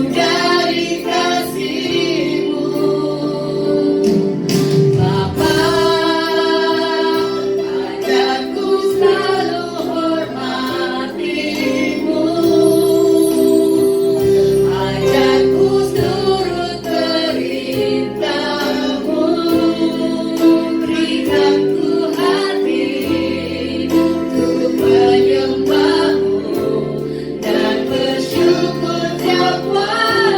dari kasih-Mu. Bapa, ajarku selalu hormati-Mu, ajarku turut perintah-Mu, berikan ku hati untuk menyembah-Mu dan bersyukur tiap waktu.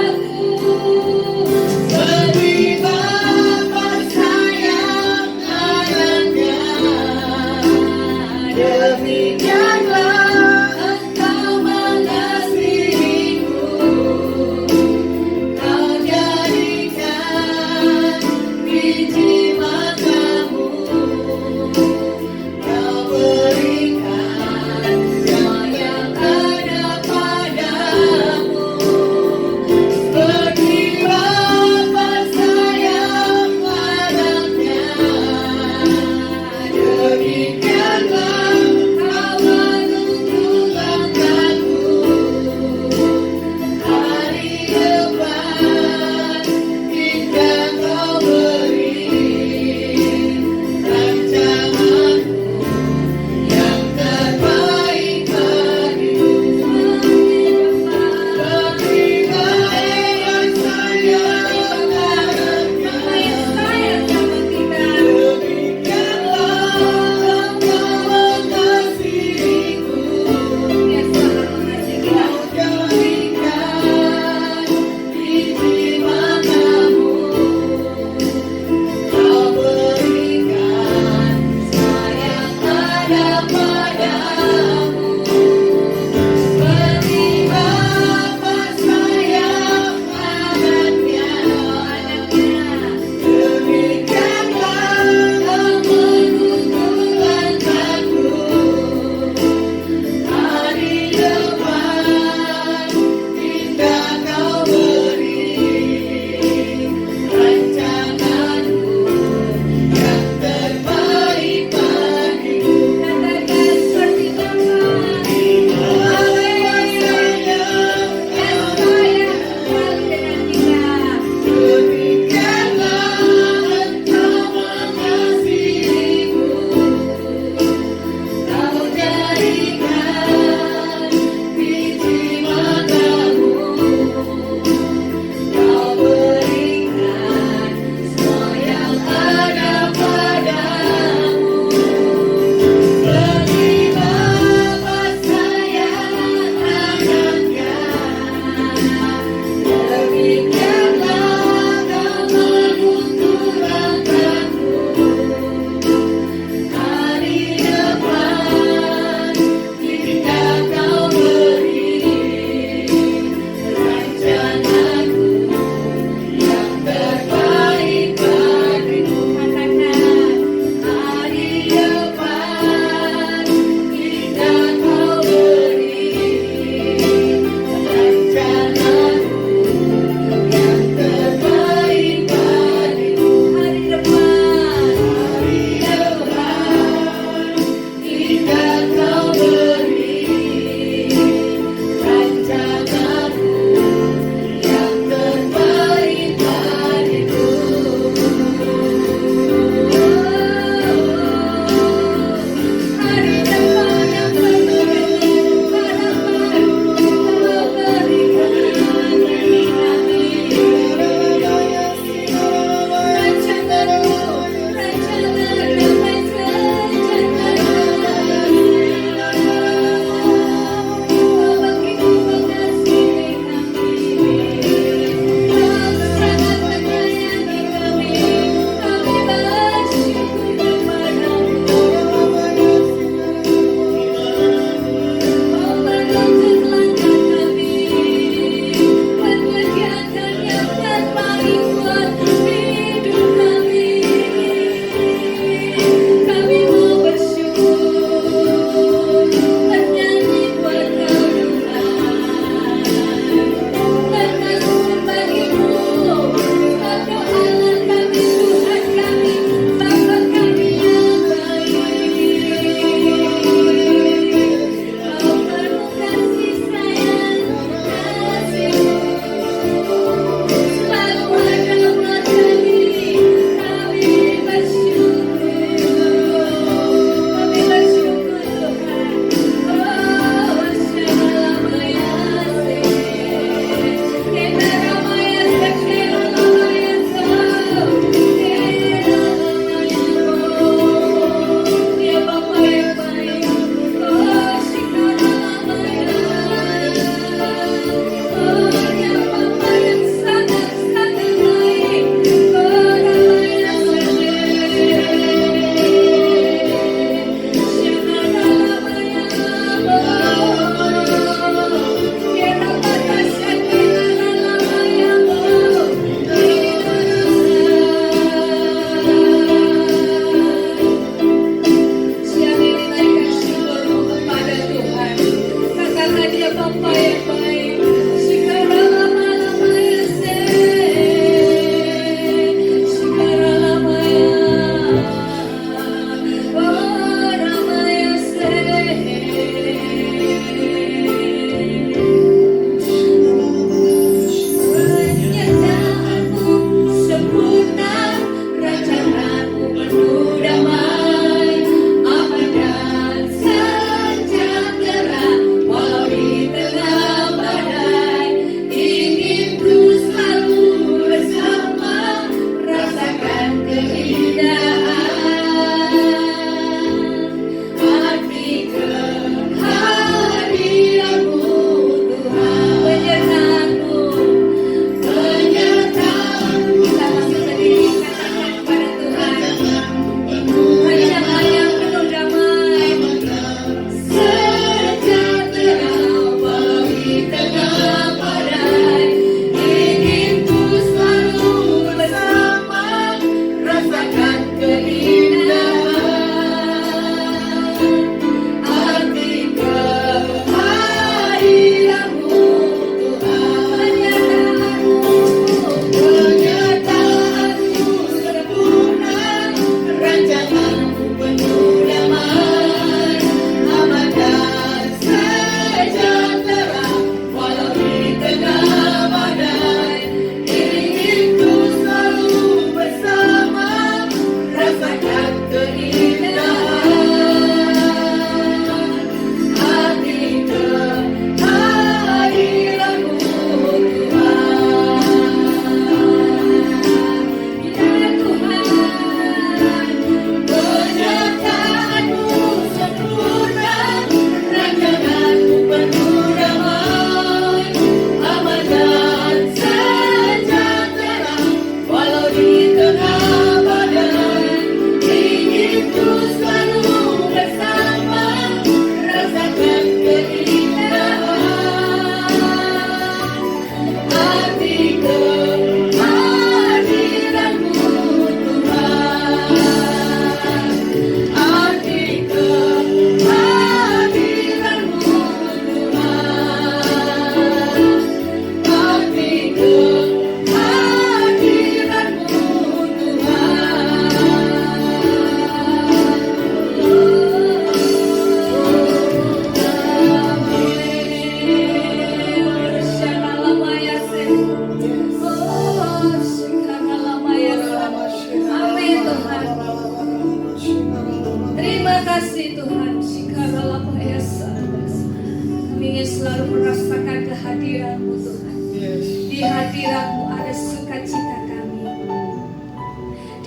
hadirat-Mu ada sukacita kami.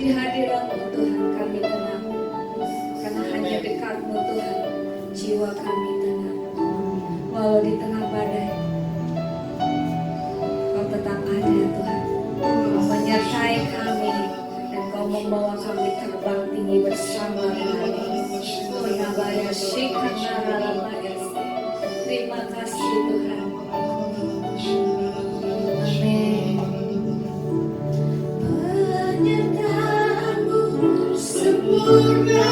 Di hadirat-Mu Tuhan kami tenang. Karena hanya dekat-Mu Tuhan jiwa kami tenang. Walau di tengah badai, Kau tetap ada Tuhan. Kau menyertai kami dan Kau membawa kami terbang tinggi bersama dengan Purnabaya Shikanara. Terima kasih Tuhan. Amin. Penyertaan-Mu sempurna,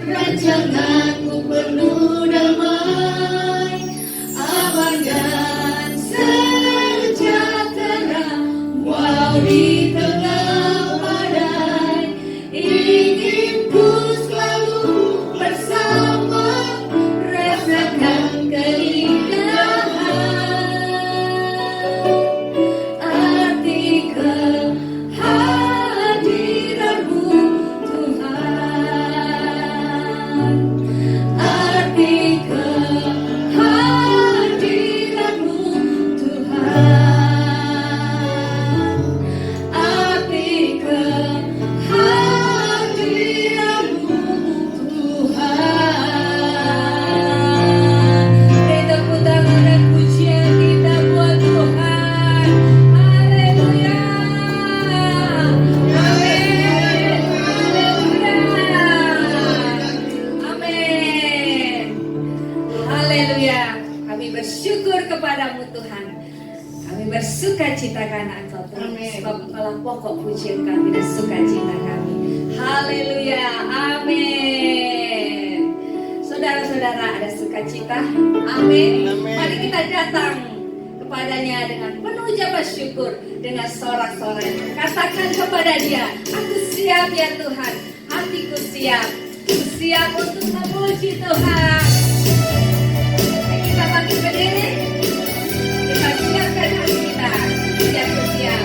rancangan-Mu penuh damai, aman dan sejahtera, walau di tengah badai. Inginku selalu bersama, rasakan keindahan arti kehadiran-Mu Tuhan, arti kehadiran-Mu Tuhan, arti kehadiran-Mu Tuhan. Beri tepuk tangan dan pujian kita buat Tuhan. Haleluya. Amin. Haleluya. Amin. Haleluya. Kami bersyukur kepadamu Tuhan. Kami bersuka cita karena Engkau Tuhan. Sebab Engkaulah pokok pujian kami dan sukacita kami. Haleluya. Amin. Saudara-saudara, ada sukacita. Amin. Mari kita datang kepadanya dengan penuh ucapan syukur, dengan sorak-sorai. Katakan kepada Dia, aku siap ya Tuhan. Hatiku siap. Aku siap untuk memuji Tuhan. Mari kita bangkit berdiri. Kita siapkan hati kita. Aku siap.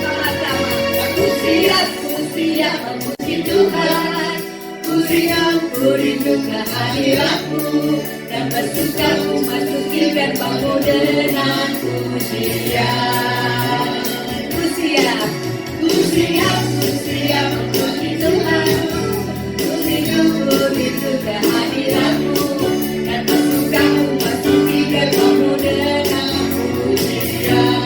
Sama-sama. Aku siap memuji Tuhan. Ku rindu kehadirat-Mu, dan bersuka ku masuki gerbang-Mu dengan pujian. Ku siap memuji Tuhan. Ku rindu kehadirat-Mu, dan bersuka ku masuki gerbang-Mu dengan pujian.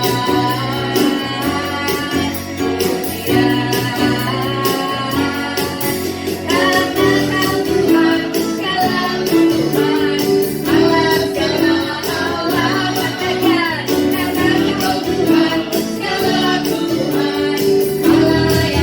Hallelujah.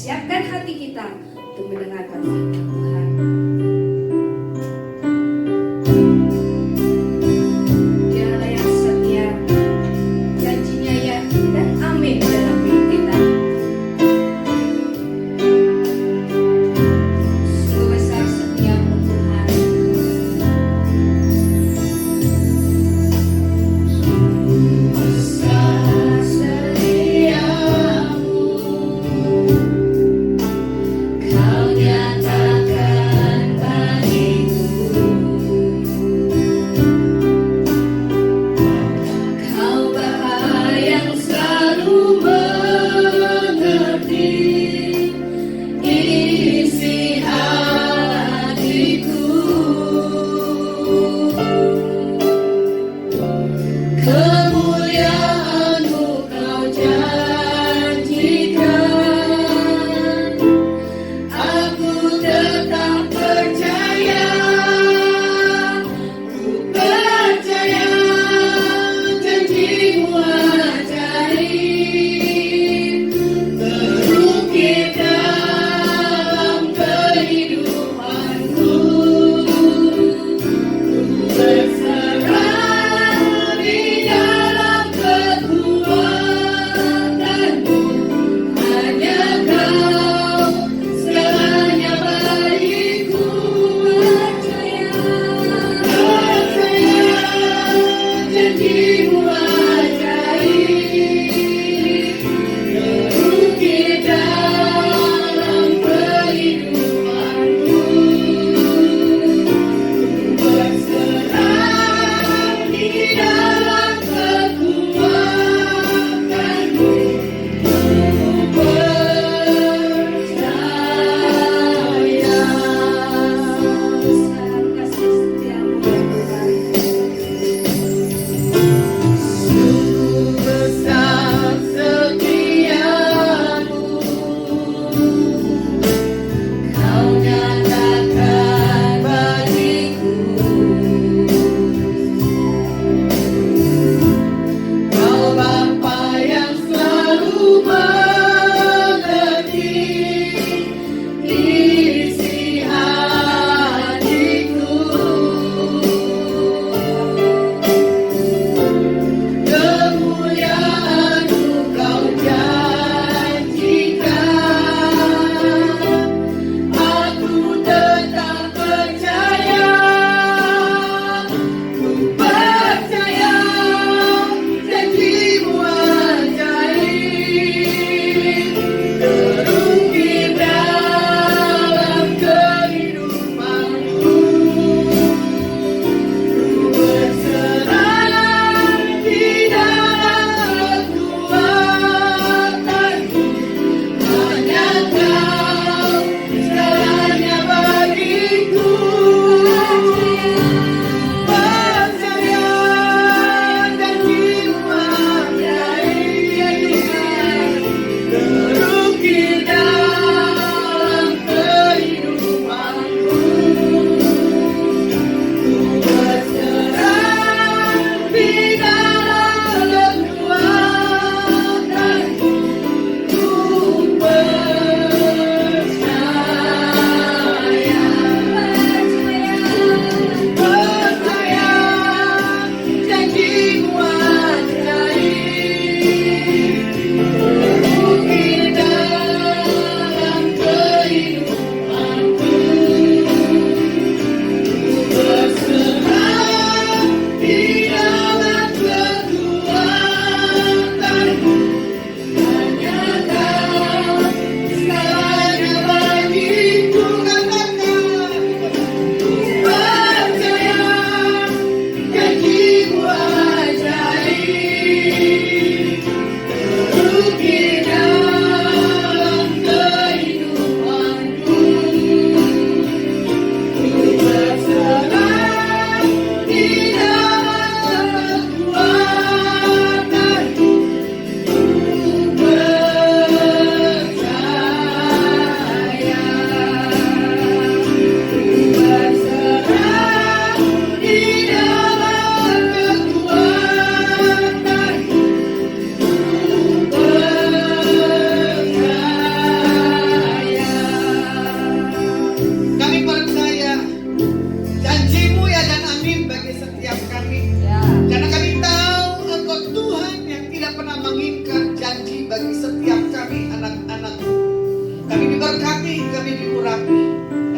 siapkan hati kita untuk mendengarkan firman Tuhan. Dialah yang setia, janjinya ya dan amin dalam hidup kita. Sungguh besar setiamu Tuhan. Besar setiamu, Kau nyatakan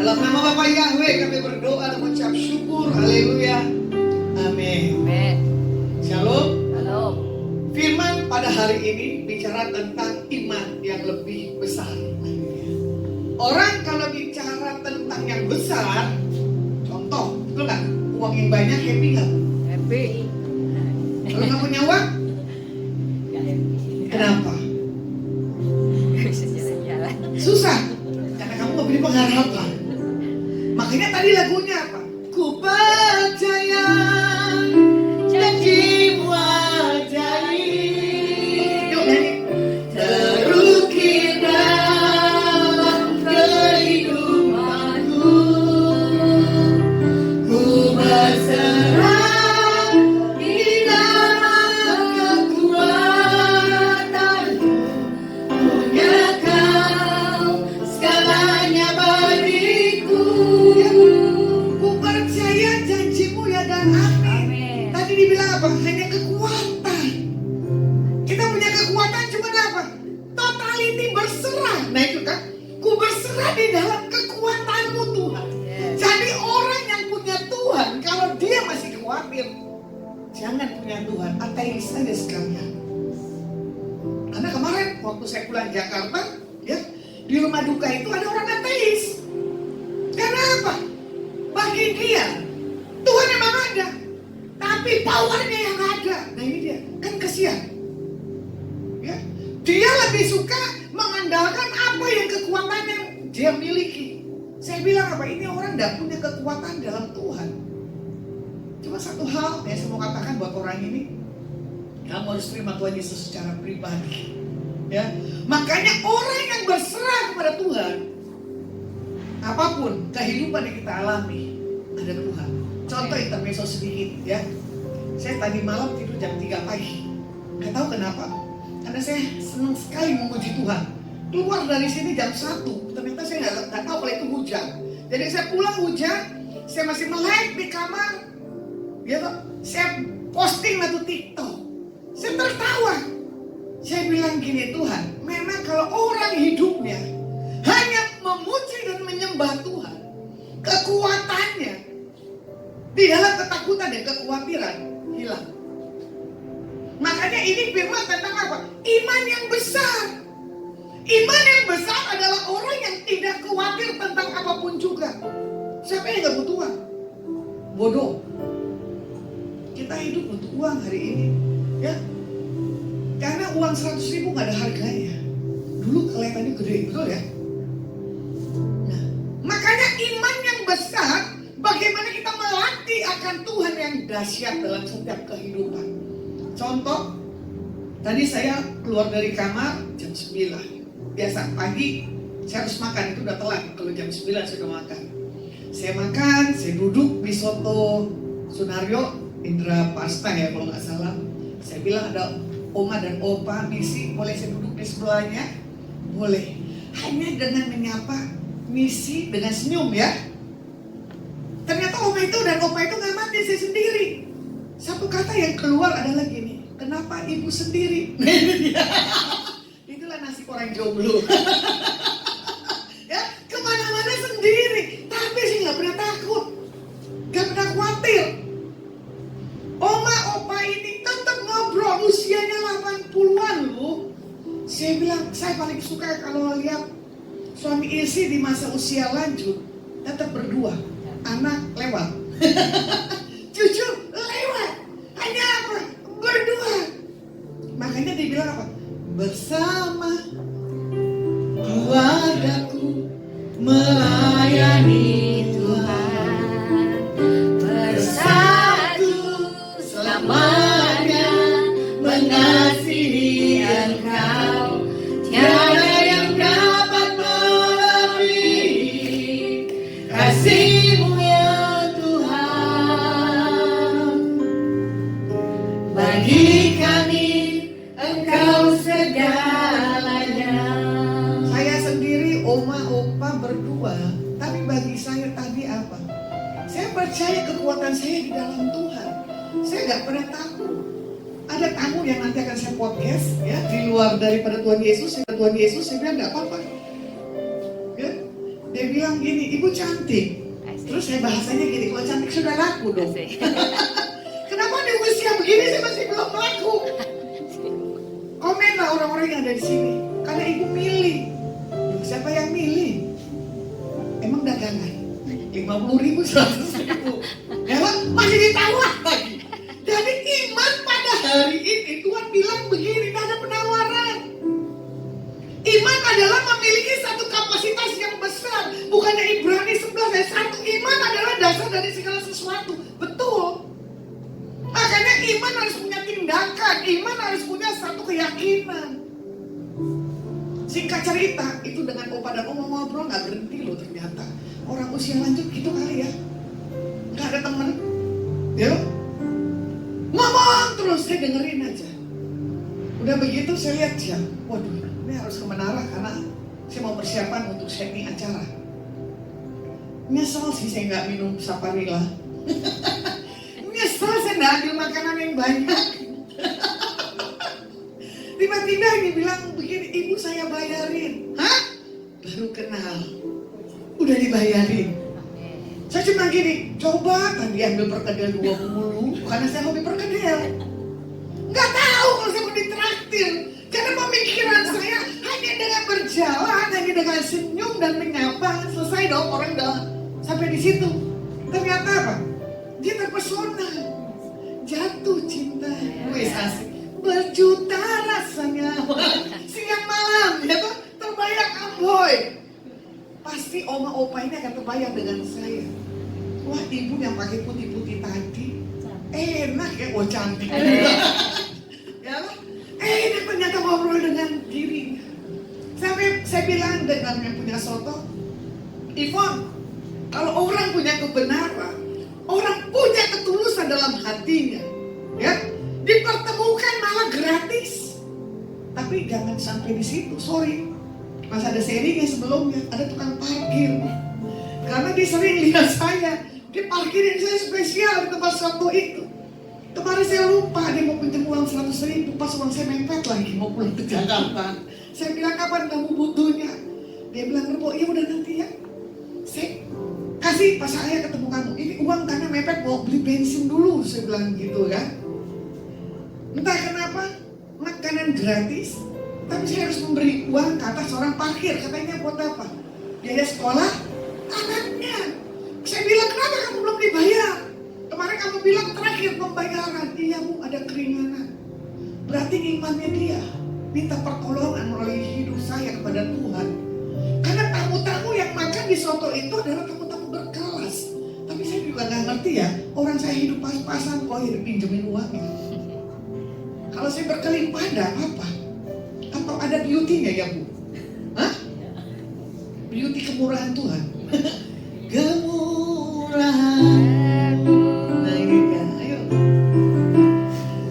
Dalam nama Bapa Yahweh kami berdoa dan mengucap syukur. Haleluya. Amin. Shalom. Halo. Firman pada hari ini bicara tentang iman yang lebih besar. Orang kalau bicara tentang yang besar, contoh, betul nggak? Uang yang banyak happy nggak? Happy. Kalau nggak punya uang, kenapa? Bisa jalan-jalan. Susah, karena kamu nggak beri pengharapan. Makanya tadi lagunya apa? Ku percaya janjimu ajaib. Yuk nyanyi. Terukir dalam kehidupanku, ku berserah di dalam kekuatanmu. Punya kau segalanya bagiku. Ku percaya janjimu ya dan amin. Tadi dibilang apa? Hanya kekuatan. Kita punya kekuatan cuma apa? Totality berserah. Nah itu kan, ku berserah di dalam kekuatanmu Tuhan. Jadi orang yang punya Tuhan, kalau dia masih khawatir, jangan punya Tuhan. Ateis saja sekalian. Karena kemarin waktu saya pulang Jakarta, ya di rumah duka itu ada orang ateis. Karena apa? Bagi dia Tuhan memang ada, tapi powernya yang ada. Nah ini dia, kan kasihan. Ya, dia lebih suka mengandalkan apa yang kekuatan yang dia miliki. Saya bilang apa? Ini orang tidak punya kekuatan dalam Tuhan. Cuma satu hal yang saya mau katakan buat orang ini, kamu harus terima Tuhan Yesus secara pribadi. Ya, makanya orang yang berserah kepada Tuhan, apapun kehidupan yang kita alami, ada Tuhan. Contoh intermezzo sedikit ya. Saya tadi malam tidur jam 3 pagi. Gak tahu kenapa. Karena saya senang sekali memuji Tuhan. Keluar dari sini jam 1. Ternyata saya gak tahu kalau itu hujan. Jadi saya pulang hujan. Saya masih melek di kamar. Ya toh, saya posting satu TikTok. Saya tertawa. Saya bilang gini, Tuhan, memang kalau orang hidupnya hanya memuji dan menyembah Tuhan, kekuatannya di dalam ketakutan dan kekhawatiran hilang. Makanya ini firman tentang apa? Iman yang besar. Iman yang besar adalah orang yang tidak khawatir tentang apapun juga. Siapa yang gak butuh uang? Bodoh. Kita hidup butuh uang hari ini, ya. Karena uang 100.000 gak ada harganya. Dulu kelihatannya gede, betul ya? Nah, makanya iman yang besar, bagaimana kita melatih akan Tuhan yang dahsyat dalam setiap kehidupan. Contoh, tadi saya keluar dari kamar jam 9. Biasa pagi saya harus makan, itu udah telat. Kalau jam 9 saya udah makan. Saya makan, saya duduk di Soto Sunario, Indra Pasta ya kalau nggak salah. Saya bilang ada Oma dan Opa misi, boleh saya duduk di sebelahnya? Boleh. Hanya dengan menyapa misi dengan senyum ya. Ternyata Oma itu dan Opa itu nggak mati, saya sendiri. Satu kata yang keluar adalah gini, kenapa ibu sendiri? Itulah nasib orang jomblo. Ya, kemana-mana sendiri. Tapi sih nggak pernah takut, nggak pernah khawatir. Oma, Opa ini tetap ngobrol, usianya 80-an loh. Saya bilang, saya paling suka kalau lihat suami istri di masa usia lanjut tetap berdua, anak lewat. Cucu lewat, hanya apa? Berdua. Makanya dia bilang apa? Bersama keluargaku melayani Tuhan, bersatu selamanya mengasihi Engkau. Tiada yang dapat melebihi kasih-Mu ya Tuhan. Bagi kami Engkau segalanya. Saya sendiri, Oma, Opa berdua. Tapi bagi saya tadi apa? Saya percaya kekuatan saya di dalam Tuhan. Saya gak pernah takut. Ada tamu yang nanti akan saya podcast ya, di luar daripada Tuhan Yesus, saya bilang gak apa-apa. Ya? Dia bilang gini, ibu cantik. Terus saya bahasanya gini, kalau cantik sudah laku dong. Kenapa di usia begini saya masih belum laku? Komen lah orang-orang yang ada di sini. Karena ibu milih. Siapa yang milih? Emang dagangan 50.000, 100.000. Emang masih ditawar lagi. Jadi iman pada hari ini Tuhan bilang begini, tidak ada penawaran. Iman adalah memiliki satu kapasitas yang besar. Bukannya Ibrani 11 ayat 1. Iman adalah dasar dari segala sesuatu. Betul. Makanya iman harus punya tindakan. Iman harus punya satu keyakinan. Singkat cerita, itu dengan opa dan oma ngobrol gak berhenti loh ternyata. Orang usia lanjut gitu kali ya. Gak ada temen. Ya, ngomong terus, saya dengerin aja. Udah begitu saya lihat jam. Waduh, ini harus ke menara karena saya mau persiapan untuk setting acara. Nyesel sih saya gak minum Saparilla. Nyesel saya gak ambil makanan yang banyak. Tiba-tiba dia bilang begini, ibu saya bayarin. Hah? Baru kenal. Udah dibayarin. Saya cuma gini, coba kan diambil perkedel 20 karena saya hobi perkedel. Nggak tahu kalau saya mau ditraktir. Karena pemikiran saya hanya dengan berjalan, hanya dengan senyum dan menyapa, selesai dong, orang udah sampai di situ. Ternyata apa? Dia terpesona, jatuh cinta. Wih, asik. Berjuta rasanya. Siang malam, ya tuh terbayang Amboy. Pasti oma opa ini akan terbayang dengan saya. Wah, ibu yang pakai putih-putih tadi enak ya, wah cantik. Ya, enak ternyata ngobrol dengan dirinya. Sampai saya bilang dengan yang punya soto, Ivon, kalau orang punya kebenaran, orang punya ketulusan dalam hatinya, ya, dipertemukan malah gratis. Tapi jangan sampai di situ, sorry. Mas ada serinya sebelumnya, ada tukang parkir. Karena dia sering lihat saya, dia parkirin saya spesial di tempat soto itu. Kemarin saya lupa, dia mau pinjam uang 100.000, pas uang saya mepet lagi, mau pulang ke Jakarta. Saya bilang, kapan kamu butuhnya? Dia bilang, Rebo, ya udah nanti ya. Saya kasih pas saya ketemu kamu, ini uang karena mepet mau beli bensin dulu, saya bilang gitu kan. Entah kenapa, makanan gratis, tapi saya harus memberi uang ke atas orang parkir. Katanya buat apa? Biaya sekolah anaknya. Saya bilang, kenapa kamu belum dibayar? Kemarin kamu bilang terakhir pembayaran. Iya bu, ada keringanan. Berarti imannya dia minta pertolongan melalui hidup saya kepada Tuhan. Karena tamu-tamu yang makan di soto itu adalah tamu-tamu berkelas. Tapi saya juga gak ngerti ya, orang saya hidup pas-pasan kok ya dipinjemin uangnya. Kalau saya berkelimpah ada apa? Atau ada beauty-nya ya bu? Hah? Beauty kemurahan Tuhan. Kemurahan. Nah ini ya, ayo.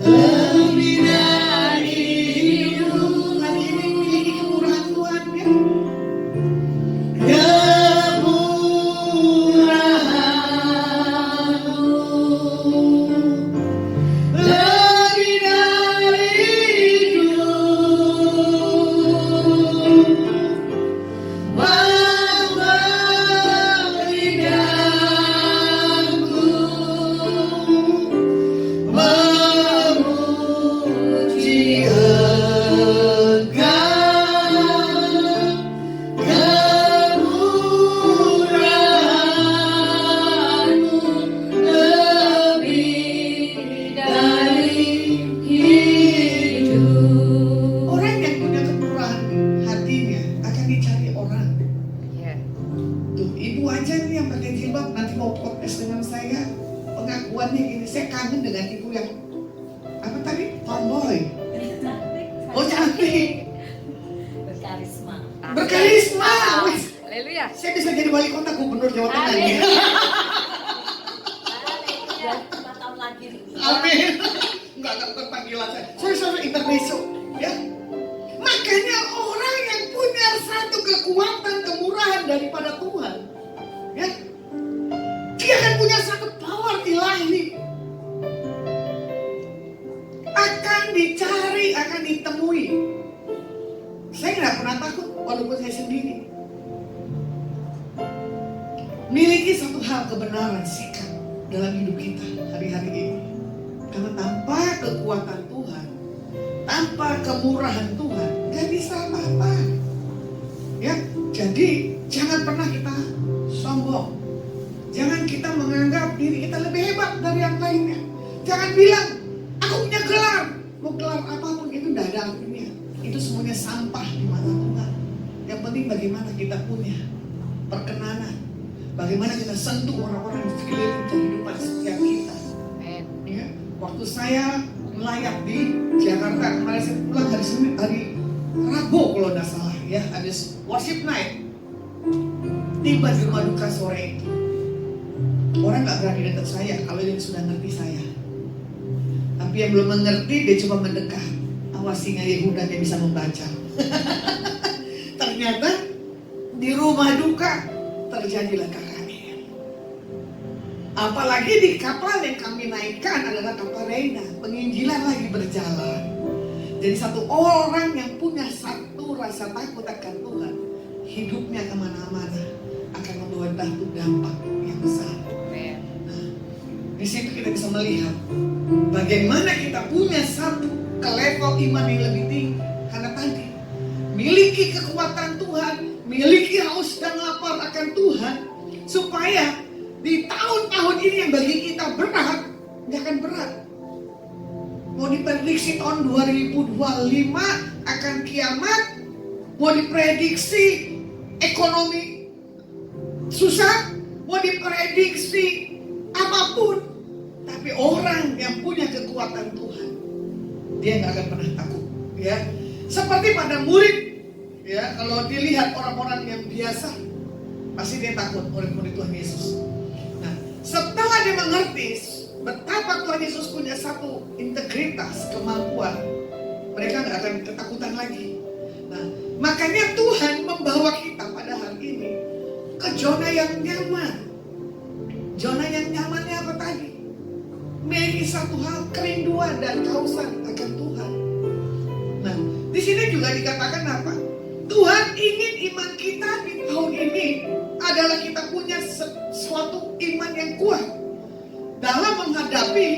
Lebih dari hidup. Hari ini memiliki kemurahan Tuhan ya. Berkarisma. Haleluya. Saya bisa jadi wali kota gubernur Jawa Tengah. Amin. Amin. Enggak panggilan saya. Saya intermezzo, ya. Makanya orang yang punya satu kekuatan kemurahan daripada Tuhan, ya, dia akan punya satu power ilahi. Akan dicari, akan ditemui. Saya nggak pernah takut walaupun saya sendiri. miliki satu hal kebenaran sikap dalam hidup kita hari-hari ini. Karena tanpa kekuatan Tuhan, tanpa kemurahan Tuhan, gak bisa apa-apa. Ya, jadi jangan pernah kita sombong. Jangan kita menganggap diri kita lebih hebat dari yang lainnya. Jangan bilang, aku punya gelar. Mau gelar apapun itu tidak ada artinya. Itu semuanya sampah di mata Tuhan. Yang penting bagaimana kita punya perkenanan. Bagaimana kita sentuh orang-orang di sekeliling kehidupan setiap kita. Ya, waktu saya melayap di Jakarta, kemarin saya pulang hari Rabu kalau tidak salah, ya, habis worship night. Tiba di rumah duka sore itu. Orang nggak berani dekat saya kalau yang sudah ngerti saya. Tapi yang belum mengerti dia coba mendekat. Awas singa Yehuda yang bisa membaca. Ternyata di rumah duka terjadilah KKN. Apalagi di kapal yang kami naikkan adalah kapal Reina. Penginjilan lagi berjalan. Jadi satu orang yang punya satu rasa takut akan Tuhan, hidupnya kemana-mana akan membawa satu dampak yang besar. Nah, di situ kita bisa melihat bagaimana kita punya satu ke level iman yang lebih tinggi. Karena tadi miliki kekuatan Tuhan, miliki haus dan lapar akan Tuhan, supaya di tahun-tahun ini yang bagi kita berat, gak akan berat. Mau diprediksi tahun 2025 akan kiamat, mau diprediksi ekonomi susah, mau diprediksi apapun, tapi orang yang punya kekuatan Tuhan, dia nggak akan pernah takut. Ya, seperti pada murid, ya, kalau dilihat orang-orang yang biasa, pasti dia takut murid-murid Tuhan Yesus. Nah, setelah dia mengerti betapa Tuhan Yesus punya satu integritas, kemampuan, mereka nggak akan ketakutan lagi. Nah, makanya Tuhan membawa kita pada hari ini ke zona yang nyaman. Zona yang nyamannya apa tadi? Memiliki satu hal, kerinduan dan kehausan akan Tuhan. Nah, di sini juga dikatakan apa? Tuhan ingin iman kita di tahun ini adalah kita punya suatu iman yang kuat dalam menghadapi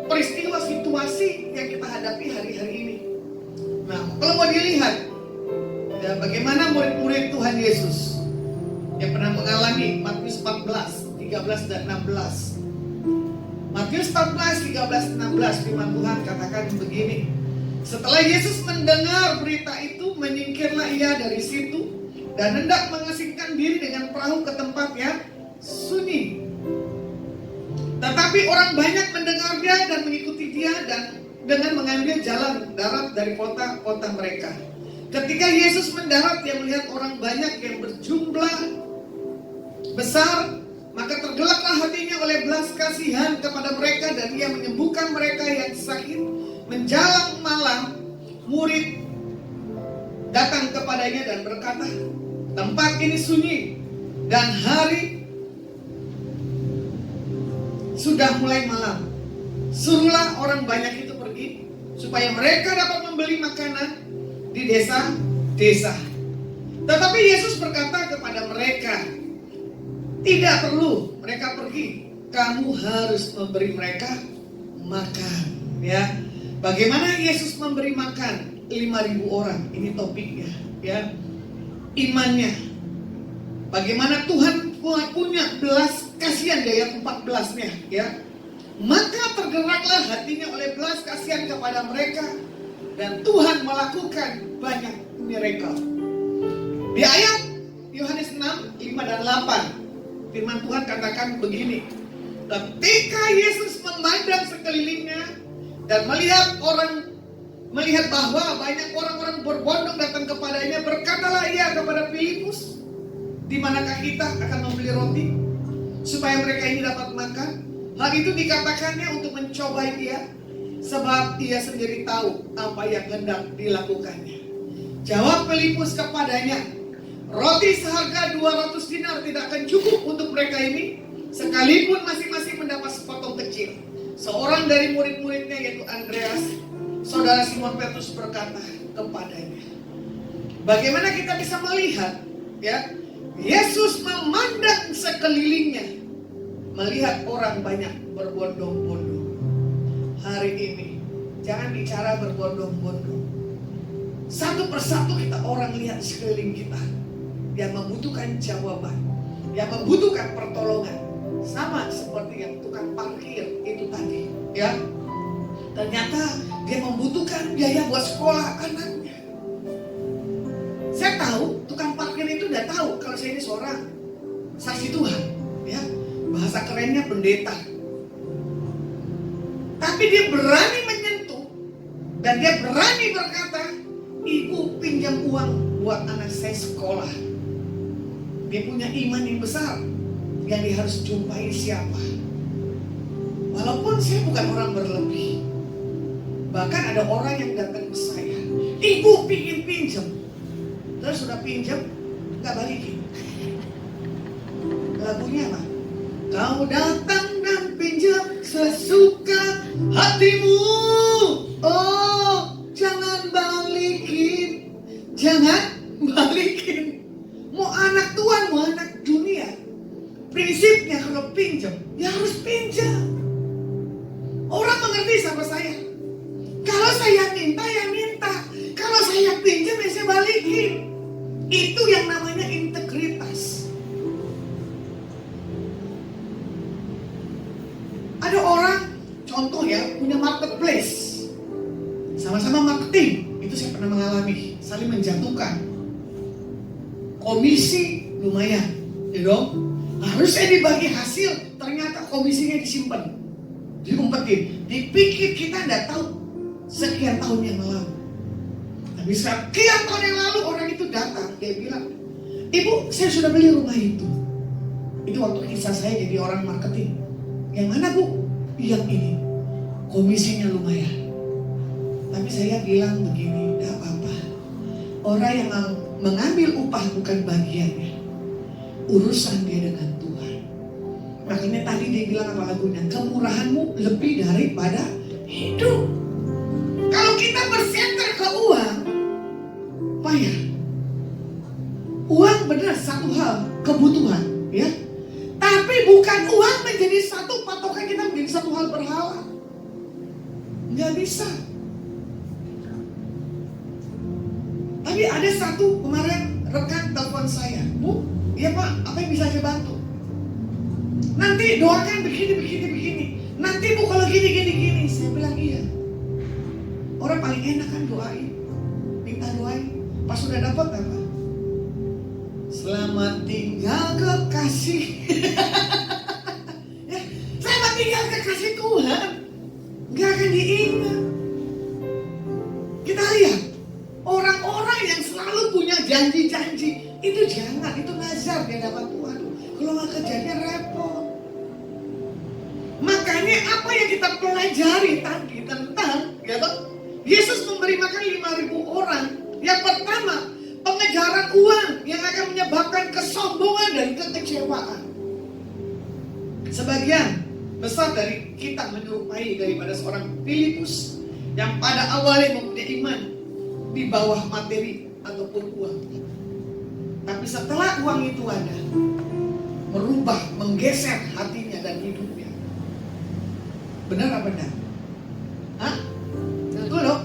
peristiwa situasi yang kita hadapi hari-hari ini. Nah, kalau mau dilihat, ya, bagaimana murid-murid Tuhan Yesus yang pernah mengalami Matius 14, 13 dan 16. Matius 14, 13, 16 firman Tuhan katakan begini. Setelah Yesus mendengar berita itu, menyingkirlah ia dari situ dan hendak mengasingkan diri dengan perahu ke tempat yang sunyi. Tetapi orang banyak mendengarnya dan mengikuti dia dan dengan mengambil jalan darat dari kota-kota mereka. Ketika Yesus mendarat, dia melihat orang banyak yang berjumlah besar, maka tergelaklah hatinya oleh belas kasihan kepada mereka dan ia menyembuhkan mereka yang sakit. Menjelang malam, murid datang kepadanya dan berkata, tempat ini sunyi dan hari sudah mulai malam. Suruhlah orang banyak itu pergi supaya mereka dapat membeli makanan di desa-desa. Tetapi Yesus berkata kepada mereka, tidak perlu mereka pergi, kamu harus memberi mereka makan. Ya, bagaimana Yesus memberi makan 5.000 orang? Ini topiknya, ya. Imannya. Bagaimana Tuhan punya belas kasihan di ayat 14-nya, ya. Maka tergeraklah hatinya oleh belas kasihan kepada mereka dan Tuhan melakukan banyak miracle. Di ayat Yohanes 6, 5 dan 8, firman Tuhan katakan begini. Ketika Yesus memandang sekelilingnya dan melihat bahwa banyak orang-orang berbondong datang kepadanya, berkatalah ia kepada Filipus, di manakah kita akan membeli roti supaya mereka ini dapat makan? Hal itu dikatakannya untuk mencobai dia, sebab ia sendiri tahu apa yang hendak dilakukannya. Jawab Filipus kepadanya, roti seharga 200 dinar tidak akan cukup untuk mereka ini, sekalipun masing-masing mendapat sepotong kecil. Seorang dari murid-muridnya yaitu Andreas, saudara Simon Petrus berkata kepadanya. Bagaimana kita bisa melihat, ya, Yesus memandang sekelilingnya, melihat orang banyak berbondong-bondong. Hari ini jangan bicara berbondong-bondong. Satu persatu kita orang lihat sekeliling kita yang membutuhkan jawaban, yang membutuhkan pertolongan. Sama seperti yang tukang parkir itu tadi, ya. Ternyata dia membutuhkan biaya buat sekolah anaknya. Saya tahu tukang parkir itu udah tahu kalau saya ini seorang saksi Tuhan, ya. Bahasa kerennya pendeta. Tapi dia berani menyentuh dan dia berani berkata, "Ibu pinjam uang buat anak saya sekolah." Dia punya iman yang besar yang dia harus jumpai siapa. Walaupun saya bukan orang berlebih. Bahkan ada orang yang datang ke saya, "Ibu pingin pinjam." Terus sudah pinjam, gak balikin. Lagunya apa? Kau datang dan pinjam sesuka hatimu. Oh, jangan balikin. Jangan balikin. Mau anak Tuhan, mau anak dunia, prinsipnya kalau pinjam, ya harus pinjam. Orang mengerti sama saya. Kalau saya minta, ya minta. Kalau saya pinjam, ya saya balikin. Itu yang namanya integritas. Ada orang, contoh ya, punya marketplace. Sama-sama marketing. Itu saya pernah mengalami. Saling menjatuhkan. Komisi lumayan. Ya dong? Harusnya dibagi hasil. Ternyata komisinya disimpan. Diumpetin. Dipikir kita tidak tahu. Sekian tahun yang lalu. Tapi sekian tahun yang lalu orang itu datang. Dia bilang, "Ibu, saya sudah beli rumah itu." Itu waktu kisah saya jadi orang marketing. "Yang mana, Bu?" "Yang ini." Komisinya lumayan. Tapi saya bilang begini, "Tidak apa-apa. Orang yang mengambil upah bukan bagiannya. Urusan dia dengan Tuhan." Makanya tadi dia bilang apa lagunya? "Kemurahanmu lebih daripada hidup." Kalau kita bersenter ke uang, payah. Uang benar satu hal, kebutuhan, ya. Tapi bukan uang menjadi satu patokan kita menjadi satu hal berhala. Nggak bisa. Tapi ada satu kemarin rekan telepon saya, "Bu, iya Pak, apa yang bisa saya bantu? Nanti doakan begini. Nanti Bu kalau gini. Saya bilang iya. Orang paling enak kan doain. Minta doain. Pas sudah dapat apa? "Selamat tinggal kekasih." Ya, selamat tinggal kekasih Tuhan. Gak akan diingat. Kita lihat orang-orang yang selalu punya janji-janji, itu jangan, itu nazar di hadapan Tuhan. Kalau nggak kejadian repot. Makanya apa yang kita pelajari tadi tentang, ya toh, Yesus memberi makan 5.000 orang. Yang pertama, pengejaran uang yang akan menyebabkan kesombongan dan kekecewaan. Sebagian besar dari kita menyerupai daripada seorang Filipus yang pada awalnya mempunyai iman di bawah materi ataupun uang. Tapi setelah uang itu ada, merubah, menggeser hatinya dan hidupnya. Benar apa benar? Hah? Betul dong?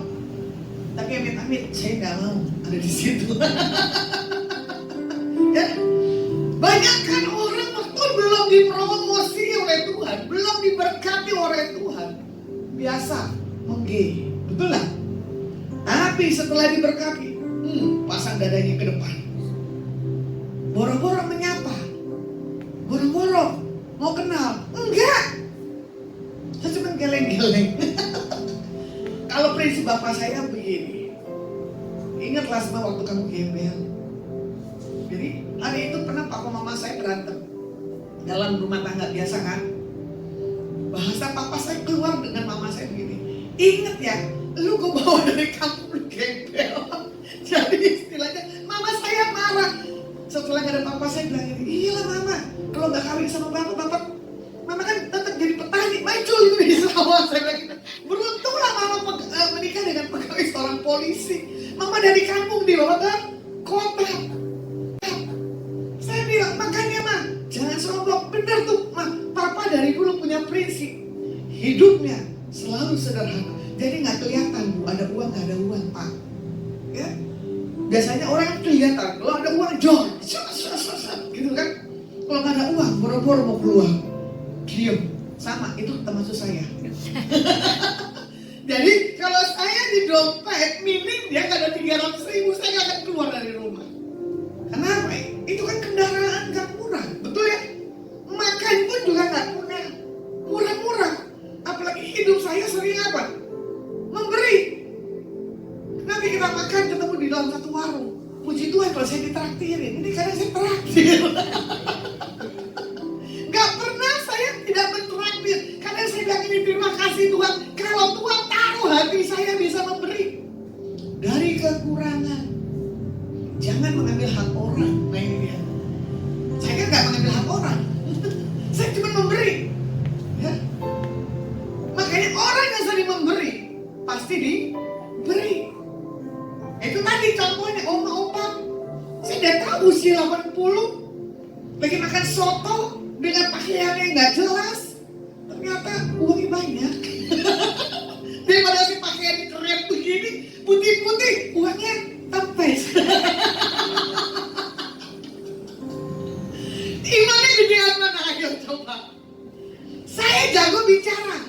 Tapi amit-amit saya nggak mau ada di situ. Ya, banyak kan orang waktu belum dipromosi oleh Tuhan, belum diberkati oleh Tuhan, biasa mengge, betul lah. Tapi setelah diberkati, pasang dadanya ke depan, boro-boro menyapa, boro-boro mau kenal, enggak, saya cuma geleng-geleng. Kalau prinsip bapak saya begini, ingatlah semua waktu kamu gembel. Jadi hari itu pernah papa mama saya berantem dalam rumah tangga biasa kan. Bahasa papa saya keluar dengan mama saya begini, "Ingat ya, lu gue bawa dari kampung lu gembel." Jadi istilahnya mama saya marah. Setelah ada papa saya bilang ini, "Iyalah mama, kalau gak kawin sama bapak, mama kan tetap jadi petani, maju itu di sawah." Saya bilang gitu. Beruntunglah mama menikah dengan pegawai seorang polisi. Mama dari kampung dibawa ke kota. Saya benar tuh, papa dari dulu punya prinsip. Hidupnya selalu sederhana. Jadi nggak kelihatan Bu, ada uang nggak ada uang Pak. Ya, biasanya orang kelihatan kalau ada uang jor, gitu kan. Kalau nggak ada uang, boro-boro mau keluar, diem. Sama, itu termasuk saya. Jadi kalau saya di dompet minim dia nggak ada 300.000, saya nggak akan keluar dari rumah. Kenapa? Itu kan kendaraan nggak murah, betul ya? Makan pun juga nggak punya murah-murah. Apalagi hidup saya sering apa? Memberi. Nanti kita makan ketemu di dalam satu warung. Puji Tuhan kalau saya ditraktirin. Ini kadang saya traktir. Gak pernah saya tidak mentraktir. Karena saya bilang ini terima kasih Tuhan. Kalau Tuhan taruh hati saya bisa memberi. Dari kekurangan. Jangan mengambil hak orang. Nah ini dia. Saya kan gak mengambil hak orang. Saya cuma memberi. Ya. Makanya orang yang sering memberi pasti diberi. Itu tadi contohnya oma-opa. Saya udah tahu usia 80 lagi makan soto dengan pakaian yang gak jelas. Ternyata uangnya banyak. Daripada si pakaian keren begini, putih-putih, uangnya tempes. Imannya gedean mana? Ayo coba. Saya jago bicara,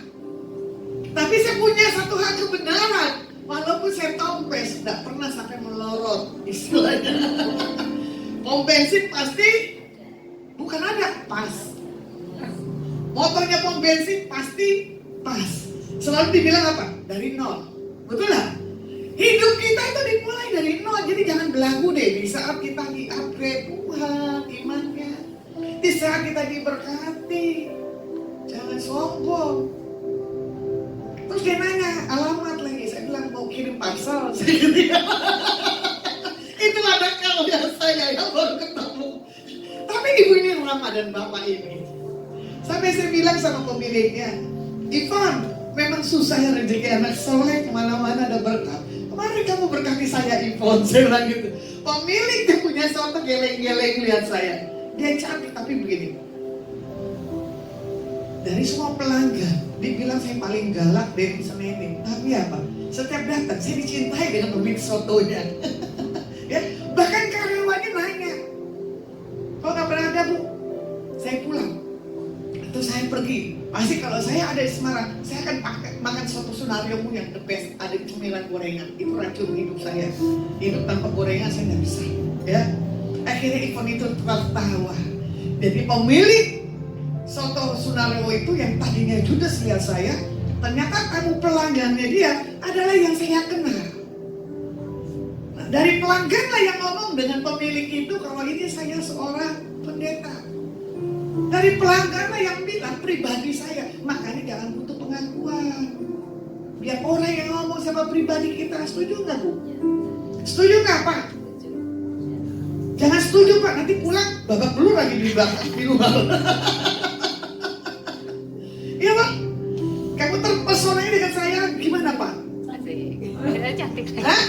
tapi saya punya satu hal kebenaran. Walaupun saya tompes, tidak pernah sampai melorot istilahnya. Pom bensin pasti bukan ada pas. Motornya pom bensin pasti pas. Selalu dibilang apa? Dari nol. Betul lah? Hidup kita itu dimulai dari nol. Jadi jangan belagu deh. Di saat kita di-upgrade Tuhan imannya, di saat kita diberkati, jangan sombong. Terus dia nanya alamat lagi. Saya bilang mau kirim parcel. Itulah ada kalau saya yang baru ketemu. Tapi ibu ini ramah dan bapak ini. Sampai saya bilang sama pemiliknya, Ivan, memang susah ya rezeki anak soleh, kemana-mana ada berkat. Kemarin kamu berkati saya Ivan, saya bilang gitu. Pemilik dia punya soto geleng-geleng lihat saya. Dia cantik tapi begini. Dari semua pelanggan, dibilang saya paling galak dari Semenin. Tapi apa? Setiap datang saya dicintai dengan pemilik sotonya. Ya, bahkan karyawannya nanya, kalau nggak pernah ada Bu, saya pulang atau saya pergi. Pasti kalau saya ada di Semarang, saya akan makan soto Sunaryomu yang the best. Ada cemilan gorengan, itu racun hidup saya. Hidup tanpa gorengan saya nggak bisa. Ya, akhirnya Ivon itu tertawa. Jadi pemilik soto Sunaryo itu yang tadinya judes lihat saya, ternyata kamu pelanggannya dia adalah yang saya kenal. Nah, dari pelanggan lah yang ngomong dengan pemilik itu kalau ini saya seorang pendeta. Dari pelanggan lah yang bilang pribadi saya, makanya jangan butuh pengakuan. Biar orang yang ngomong sama pribadi kita, setuju nggak Bu? Setuju nggak Pak? Jangan setuju Pak, nanti pulang babak belur lagi di belakang di luar. Iya Pak, kamu terpesona dengan saya gimana Pak? Asik, cantik. Hah?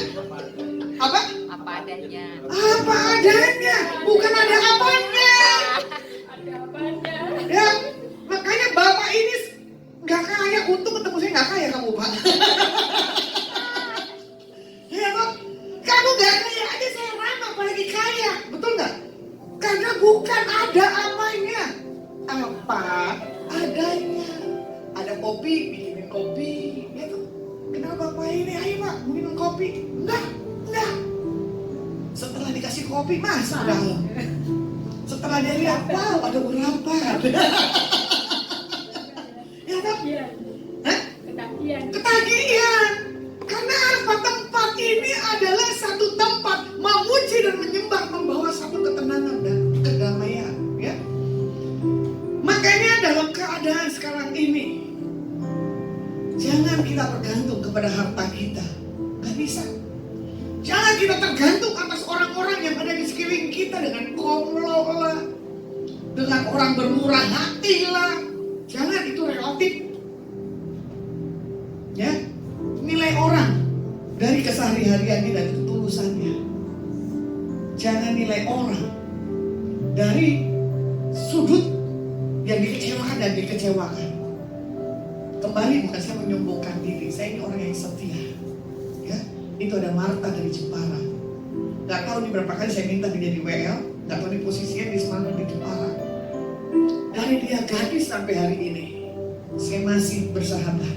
Apa? Apa adanya. Apa adanya, bukan ada apanya. Ada apanya. Ya, makanya bapak ini nggak kaya, untung ketemu saya nggak kaya kamu Pak. Ya Pak, kamu nggak kaya aja saya ramah, apalagi kaya, betul nggak? Karena bukan ada apanya, apa adanya. Ada kopi, bikinin kopi, gitu. Kenapa Bapak ini, ayo Pak, mau minum kopi? Enggak. Setelah dikasih kopi, masa dalam. Setelah dia lihat, wow, ada berapa? Ya Pak? Hah? Ketagihan. Karena apa? Tempat ini adalah satu tempat memuji dan menyembah, membawa satu ketenangan dan kedamaian. Ya. Makanya dalam keadaan sekarang ini, jangan kita bergantung kepada harta kita. Gak bisa. Jangan kita tergantung atas orang-orang yang ada di sekeliling kita dengan komlo lah, dengan orang bermurah hati lah. Jangan, itu relatif. Ya, nilai orang dari kesehari-hariannya dan ketulusannya. Jangan nilai orang dari sudut yang dikecewakan dan dikecewakan. Kembali, bukan saya menyombongkan diri, saya ini orang yang setia. Ya, itu ada Marta dari Jepara. Gak tahu nih berapa kali saya minta dia di WL, gak tahu nih posisinya di Semarang di Jepara. Dari dia gadis sampai hari ini, saya masih bersahabat.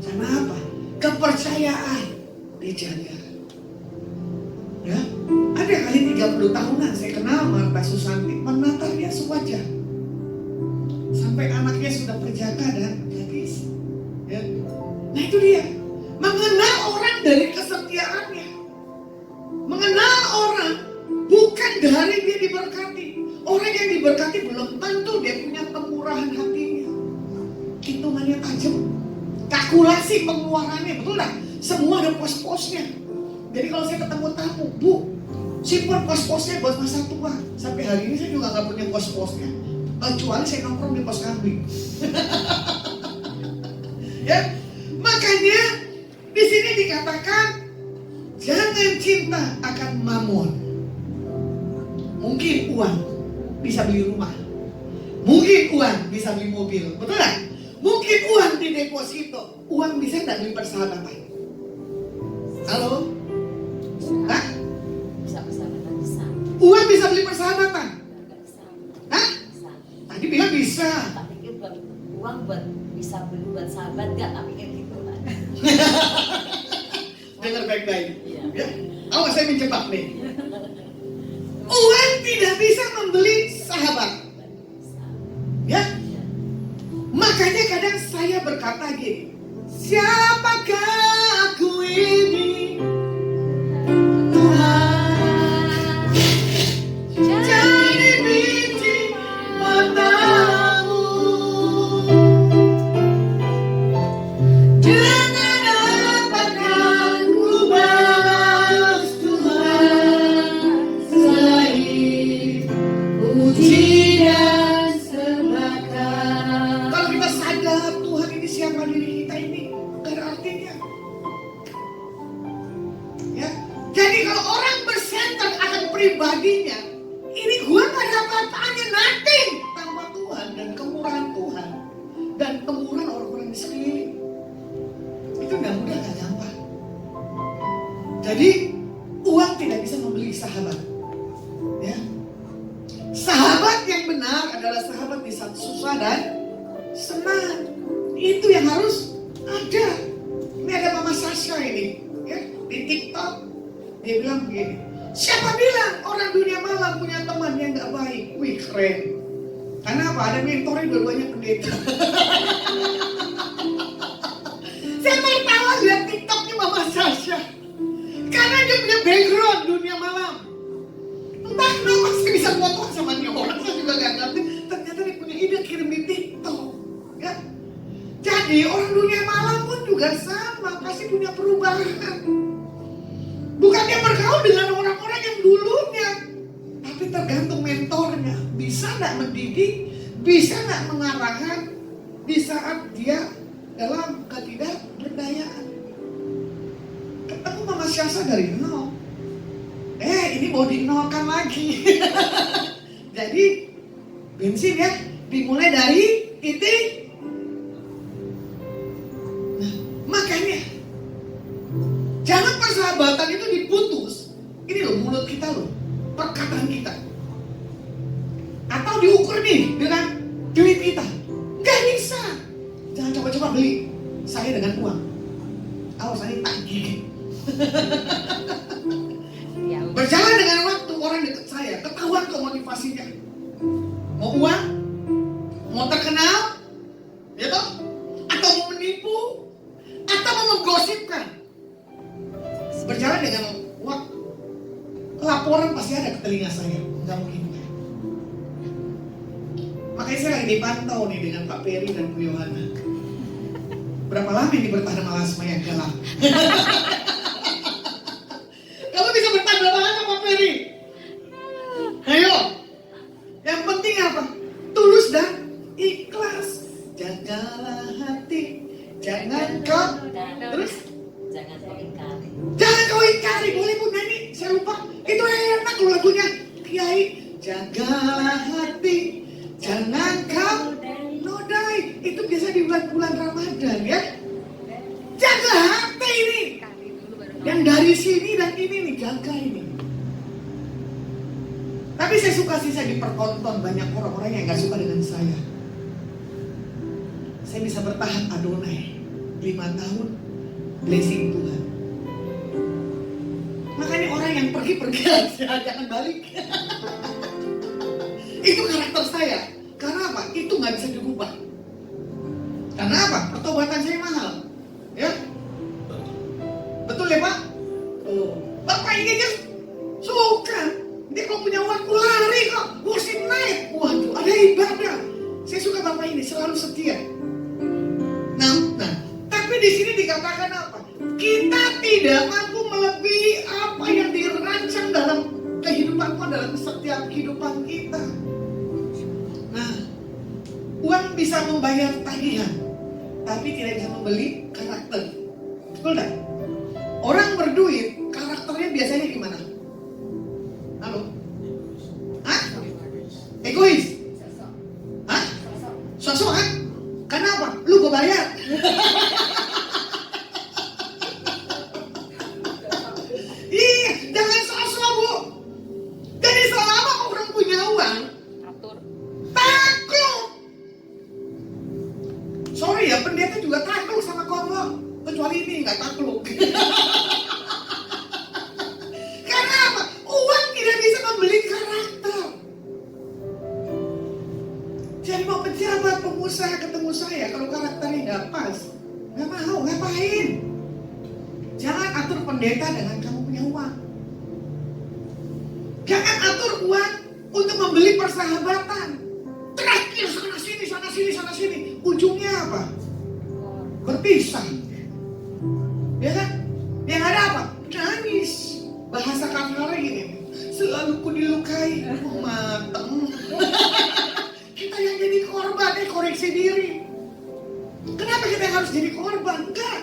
Karena apa? Kepercayaan dijaga. Ya, ada kali 30 tahunan saya kenal Marta Susanti, menatap dia sewajah. Sampai anaknya sudah berjaga dan gadis. Ya. Nah itu dia, mengenal orang dari kesetiaannya, mengenal orang bukan dari dia diberkati. Orang yang diberkati belum tentu dia punya kemurahan hatinya, hitungannya tajam, kalkulasi pengeluarannya, betul tak? Semua ada pos-posnya. Jadi kalau saya ketemu tamu, Bu, simpan pos-posnya buat masa tua. Sampai hari ini saya juga nggak punya pos-posnya, kecuali saya nongkrong di pos kambing. Ya, makanya di sini dikatakan jangan cinta akan mamon. Mungkin uang bisa beli rumah, mungkin uang bisa beli mobil, betul tak? Mungkin uang di deposito, uang bisa nggak beli persahabatan? Halo? Hah? Bisa persahabatan, bisa. Uang bisa beli persahabatan? Bisa. Hah? Bisa. Tadi bilang bisa. Tak pikir buat uang buat bisa beli buat sahabat gak? Tak pikir gitu kan. Dengar baik-baik. Iya. Ya, awas saya menjebak nih. Uang tidak bisa membeli sahabat. Bisa. Ya, makanya kadang saya berkata gini, siapakah aku ini? Tuhan, jadi biji matamu. Dengan apakah ku balas Tuhan selain puji dan sembahkan. Kalau kita sadar Tuhan ini siapa diri kita ini, gak ada artinya. Ya, jadi kalau orang bersenter akan pribadinya, ini gua gak ada apa-apanya, nothing tanpa Tuhan dan kemurahan Tuhan dan kemurahan orang-orang di sekeliling. Itu gak mudah, gak gampang. Jadi uang tidak bisa membeli sahabat. Ya, sahabat yang benar adalah sahabat di saat susah dan senang. Itu yang harus ada. Ini ada Mama Sasha ini, ya, di TikTok. Dia bilang begini, siapa bilang orang dunia malam punya teman yang gak baik? Wih, keren. Karena apa? Ada mentornya dua-duanya pendeta. Saya tertawa lihat TikToknya Mama Sasha. Karena dia punya background dunia malam. Entah kenapa saya bisa foto sama dia orang, saya juga gak ngerti. Ternyata dia punya ide kirim di TikTok. Ya. Jadi orang dunia malam pun juga sama, pasti punya perubahan. Bukan dia bergaul dengan orang-orang yang dulunya, tapi tergantung mentornya. Bisa gak mendidik, bisa gak mengarahkan di saat dia dalam ketidakberdayaan. Ketemu Mama Syasa dari nol. Ini mau dinolkan lagi. Jadi bensin ya dimulai dari titik. Nah, makanya jangan persahabatan itu diputus. Ini loh mulut kita loh, perkataan kita. Atau diukur nih dengan duit kita. Gak bisa. Jangan coba-coba beli saya dengan uang. Awas saya tagih. Berjalan dengan waktu orang dekat saya ketahuan kok motivasinya. Mau uang? Mau terkenal? Ya toh? Atau mau menipu? Atau mau menggosipkan? Berjalan dengan waktu, laporan pasti ada ke telinga saya. Nggak mungkin. Makanya saya lagi dipantau nih dengan Pak Peri dan Bu Yohana. Berapa lama ini bertahan malasma yang gelap? Kamu bisa bertahan berapa lama Pak Peri? Ayo. Yang penting apa? Tulus dan ikhlas. Jagalah hati, jangan kau terus. Jangan kau ingkari. Jangan kau ingkari. Boleh Bu nyanyi? Saya lupa. Itu enak loh lagunya. Kiai. Jagalah hati, jangan kau sadar ya. Jaga hati ini. Yang dari sini dan ini nih, jaga ini. Tapi saya suka sih, saya dipertonton banyak orang-orang yang gak suka dengan saya. Saya bisa bertahan Adonai 5 tahun, blessing Tuhan. Makanya orang yang pergi-pergi aja, jangan balik. Itu karakter saya. Karena apa? Itu gak bisa dirubah. Karena apa? Pertobatan saya mahal. Ya, betul ya Pak? Oh, Bapak ini aja suka. Dia kalau punya uang lari kok, worship night. Waduh, ada ibadah. Saya suka Bapak ini, selalu setia. Nah, tapi di sini dikatakan apa? Kita tidak mampu melebihi apa yang dirancang dalam kehidupan Tuhan, dalam setiap kehidupan kita. Nah, uang bisa membayar tagihan, tapi tidak bisa membeli karakter. Betul tak? Orang berduit, karakternya biasanya gimana? Halo? Hah? Egois? Hah? Sok-sokan? Kenapa? Lu gue bayar. Iya, jangan sok-sok Bu. Jadi selama orang punya uang, takluk. Sorry ya, pendeta juga takluk sama konglo. Kecuali ini nggak takluk. Karena apa? Uang tidak bisa membeli karakter. Jadi mau pejabat, pengusaha ketemu saya, kalau karakternya nggak pas, nggak mau, ngapain? Jangan atur pendeta dengan kamu punya uang. Jangan atur uang untuk membeli persahabatan. Terakhir sana sini, sana sini, sana sini. Ujungnya apa? Berpisah. Ya kan? Yang ada apa? Nangis. Bahasa kasarnya gini, selalu ku dilukai. Mateng. Kita yang jadi korban, koreksi diri. Kenapa kita harus jadi korban? Enggak.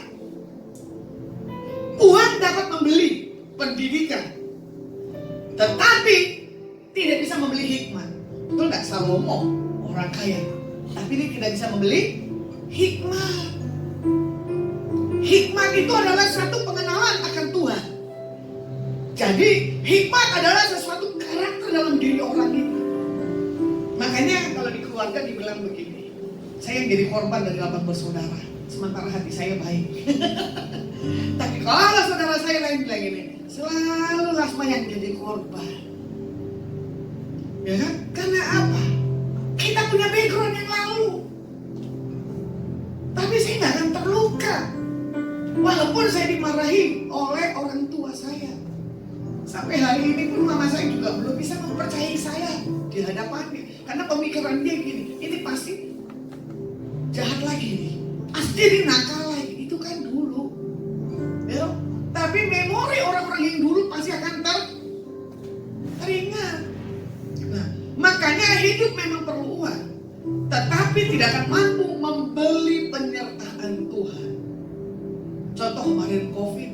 Uang dapat membeli pendidikan, tetapi tidak bisa membeli hikmat. Betul nggak? Salomo orang kaya, tapi dia tidak bisa membeli hikmat. Hikmat itu adalah satu pengenalan akan Tuhan. Jadi hikmat adalah sesuatu karakter dalam diri orang itu. Makanya kalau di keluarga dibilang begini, saya yang jadi korban dari 8 bersaudara, sementara hati saya baik. Tapi kalau saudara saya lain bilang gini, selalu Lasma yang jadi korban. Ya kan? Karena apa? Kita punya background yang lalu. Tapi saya nggak akan terluka. Walaupun saya dimarahi oleh orang tua saya. Sampai hari ini pun mama saya juga belum bisa mempercayai saya di hadapannya. Karena pemikiran dia gini, ini pasti jahat lagi nih. Pasti dia nakal lagi. Itu kan dulu. Ya, tapi memori orang-orang yang dulu pasti akan teringat. Nah, makanya hidup memang perlu uang. Tetapi tidak akan mampu membeli penyertaan Tuhan. Contoh kemarin COVID,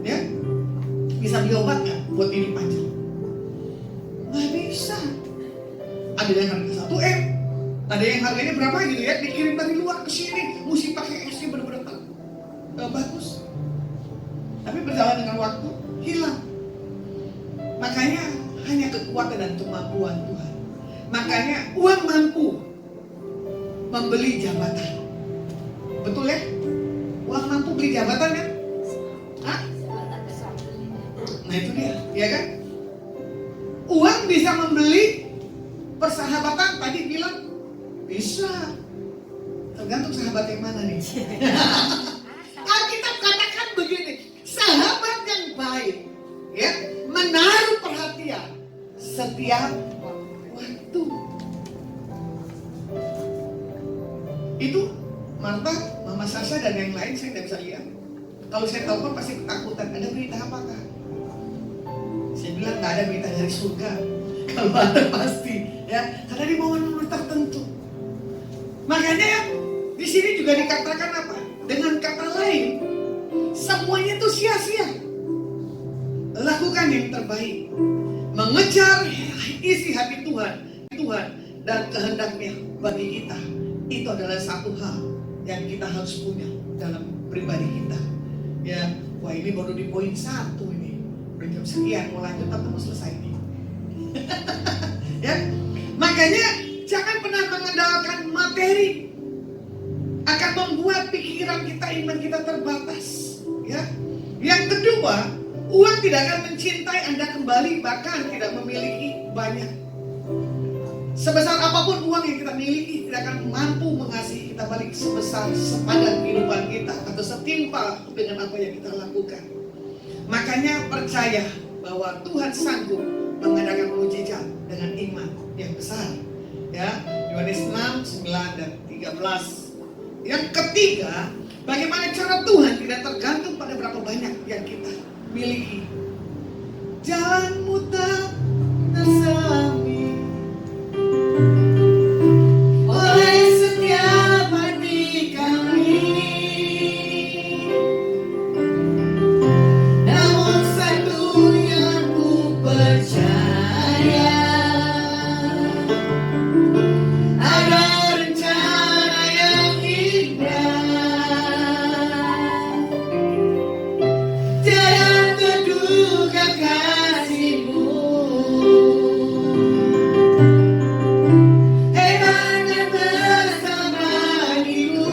ya, bisa beli obat nggak buat hidup panjang? Nggak bisa. Ada yang harga 1 M, ada yang harganya berapa gitu ya, dikirim dari luar ke sini, mesti pakai SC bener-bener bagus. Tapi berjalan dengan waktu hilang. Makanya hanya kekuatan dan kemampuan Tuhan. Makanya uang mampu membeli jabatan. Betul ya? Uang mampu beli jabatan kan? Hah? Nah itu dia, ya kan? Uang bisa membeli persahabatan, tadi bilang bisa. Tergantung sahabat yang mana nih. Alkitab katakan begini, sahabat yang baik, ya, menaruh perhatian setiap waktu. Itu Marta, Mama Sasha dan yang lain saya tidak bisa lihat. Kalau saya telepon pasti ketakutan. Ada berita apakah? Saya bilang nggak ada berita dari surga. Kalau ada pasti, ya, karena di momen tertentu. Makanya ya, di sini juga dikatakan apa? Dengan kata lain, semuanya itu sia-sia. Lakukan yang terbaik, mengejar isi hati Tuhan dan kehendaknya bagi kita. Itu adalah satu hal yang kita harus punya dalam pribadi kita. Ya, wah ini baru di poin 1 ini. Udah jam sekian mau lanjut atau mau selesai nih? Ya, makanya jangan pernah mengandalkan materi, akan membuat pikiran kita, iman kita terbatas. Ya, yang kedua, uang tidak akan mencintai Anda kembali, bahkan tidak memiliki banyak. Sebesar apapun uang yang kita miliki tidak akan mampu mengasihi kita balik sebesar sepadan kehidupan kita atau setimpal dengan apa yang kita lakukan. Makanya percaya bahwa Tuhan sanggup mengadakan mukjizat dengan iman yang besar. Ya, Yohanes 6, 9 dan 13. Yang ketiga, bagaimana cara Tuhan tidak tergantung pada berapa banyak yang kita miliki. Jalanmu tak terselami oleh setiap hati kami, namun satu yang ku percaya, ada rencana yang indah, tiada terduga kasih-Mu. Hebatnya bersama dirimu,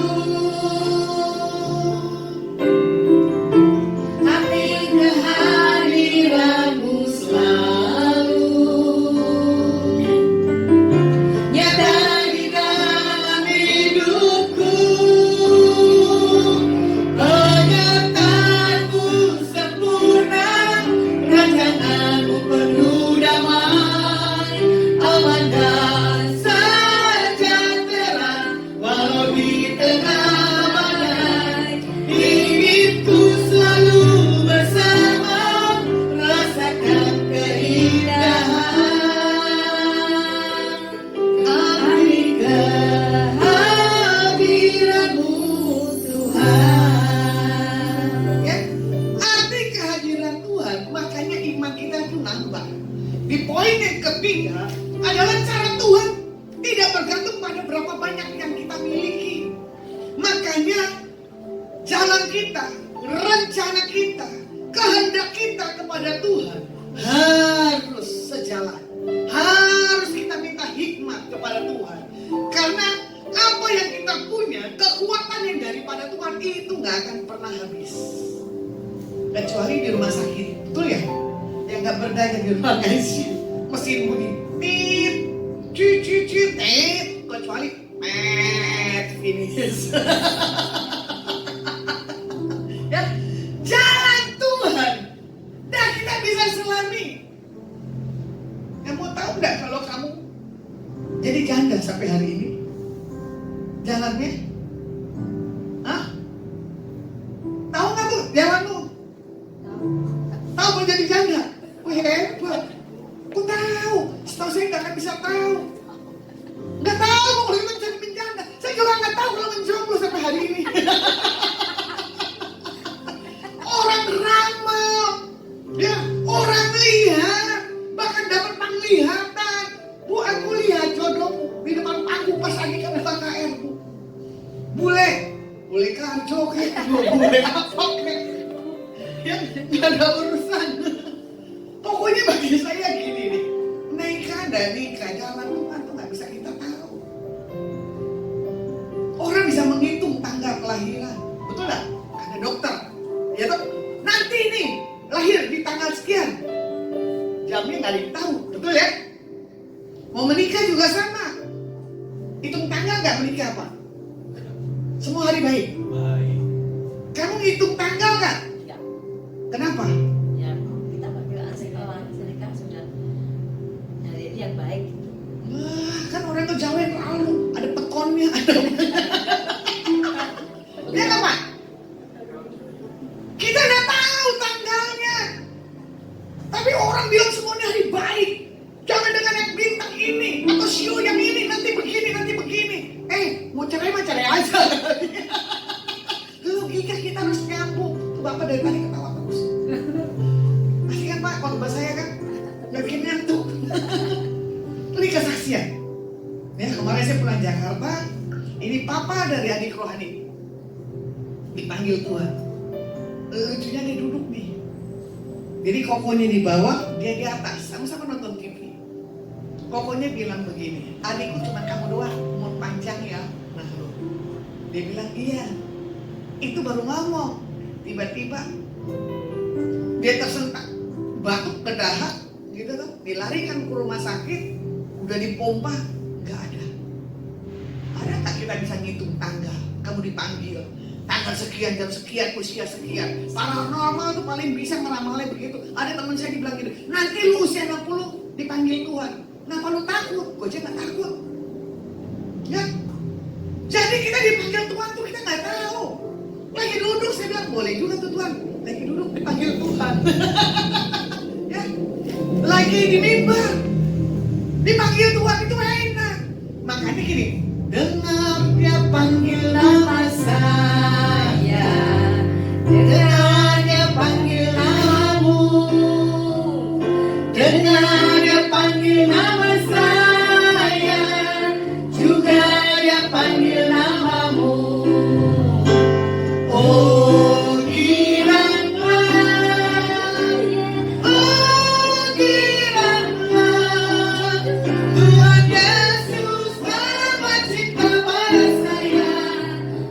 hati kehadiran-Mu selalu nyata di dalam hidupku. Penyertaan-Mu sempurna, rancangan-Mu penuh damai, aman dan sejahtera walau di tengah badai. Inginku selalu bersama, rasakan keindahan arti kehadiran-Mu Tuhan. Ya, arti kehadiran Tuhan, makanya iman kita itu nambah. Di poin yang ketiga adalah cara Tuhan tidak bergantung pada berapa banyak yang kita miliki. Makanya jalan kita, rencana kita, kehendak kita kepada Tuhan harus sejalan. Harus kita minta hikmat kepada Tuhan. Karena apa yang kita punya, kekuatan yang daripada Tuhan itu gak akan pernah habis. Kecuali di rumah sakit, betul ya? Yang gak berdaya di ruang ICU, mesin bunyi tit, tit, kecuali finish. Ya, jalan Tuhan dan kita bisa selami. Yang mau tahu nggak kalau kamu jadi janda sampai hari ini? Jalannya? Hah? Tahu nggak tuh jalanmu? Tahu mau jadi janda? Wih hebat. Aku tahu. Setahu saya nggak akan bisa tahu. Nggak tahu kalau kita jadi menjanda. Saya juga nggak tahu kalau menjomblo sampai hari ini. Orang ramal, ya, orang lihat, bahkan dapat penglihatan. Bu, aku lihat jodohmu di depan panggung pas lagi ke KKR, Bu. Boleh karjo kayak boleh apa kayak, ya nggak ada urusan. Pokoknya bagi saya gini nih, nikah dan nikah jalan Tuhan tuh nggak bisa kita tahu. Orang bisa menghitung tanggal kelahiran, betul nggak? Ada dokter, ya toh. Nanti nih lahir di tanggal sekian, jamnya nggak ada yang tahu, betul ya? Mau menikah juga sama, hitung tanggal nggak menikah apa? Semua hari baik. Kamu ngitung tanggal nggak? Ya. Kenapa? Ya, kita berdoa sekolah sedekah sudah dari yang baik. Wah, kan orang kejawen lalu ada pekonnya, ada. Lihat apa? Kita nggak tahu tanggalnya, tapi orang bilang semuanya hari baik. Jangan dengan yang bintang ini atau sio yang ini nanti begini. Mau cerai mah cerai aja. Logika kita harus nyambung. Tuh Bapak dari tadi ketawa terus. Masih kan Pak, kalau bahasa saya kan nggak bikin ngantuk. Ini kesaksian. Ya, kemarin saya pulang Jakarta. Ini papa dari adik rohani. dipanggil Tuhan. Lucunya dia duduk nih. Jadi kokonya di bawah, dia di atas. Sama-sama nonton TV. Kokonya bilang begini, adikku cuma kamu doang, umur panjang ya. Nah, dia bilang iya. Itu baru ngomong. Tiba-tiba dia tersentak, batuk ke dahak, gitu tuh. Dilarikan ke rumah sakit, udah dipompa, nggak ada. Ada tak kita bisa ngitung tanggal? Kamu dipanggil. Tanggal sekian, jam sekian, usia sekian. Paranormal tuh paling bisa meramalnya begitu. Ada teman saya dibilang gitu, nanti lu usia 60 dipanggil Tuhan. Kenapa lu takut? Gue aja gak takut. Ya, jadi kita dipanggil Tuhan tuh kita gak tahu. Lagi duduk saya bilang, boleh juga tuh Tuhan. Lagi duduk dipanggil Tuhan. Ya, lagi di mimbar dipanggil Tuhan itu enak. Makanya gini, dengar dia panggil nama saya, dengar dia panggil namamu, dengar dia panggil nama saya, juga dia panggil namamu. Oh giranglah, Tuhan Yesus dapat cinta pada saya.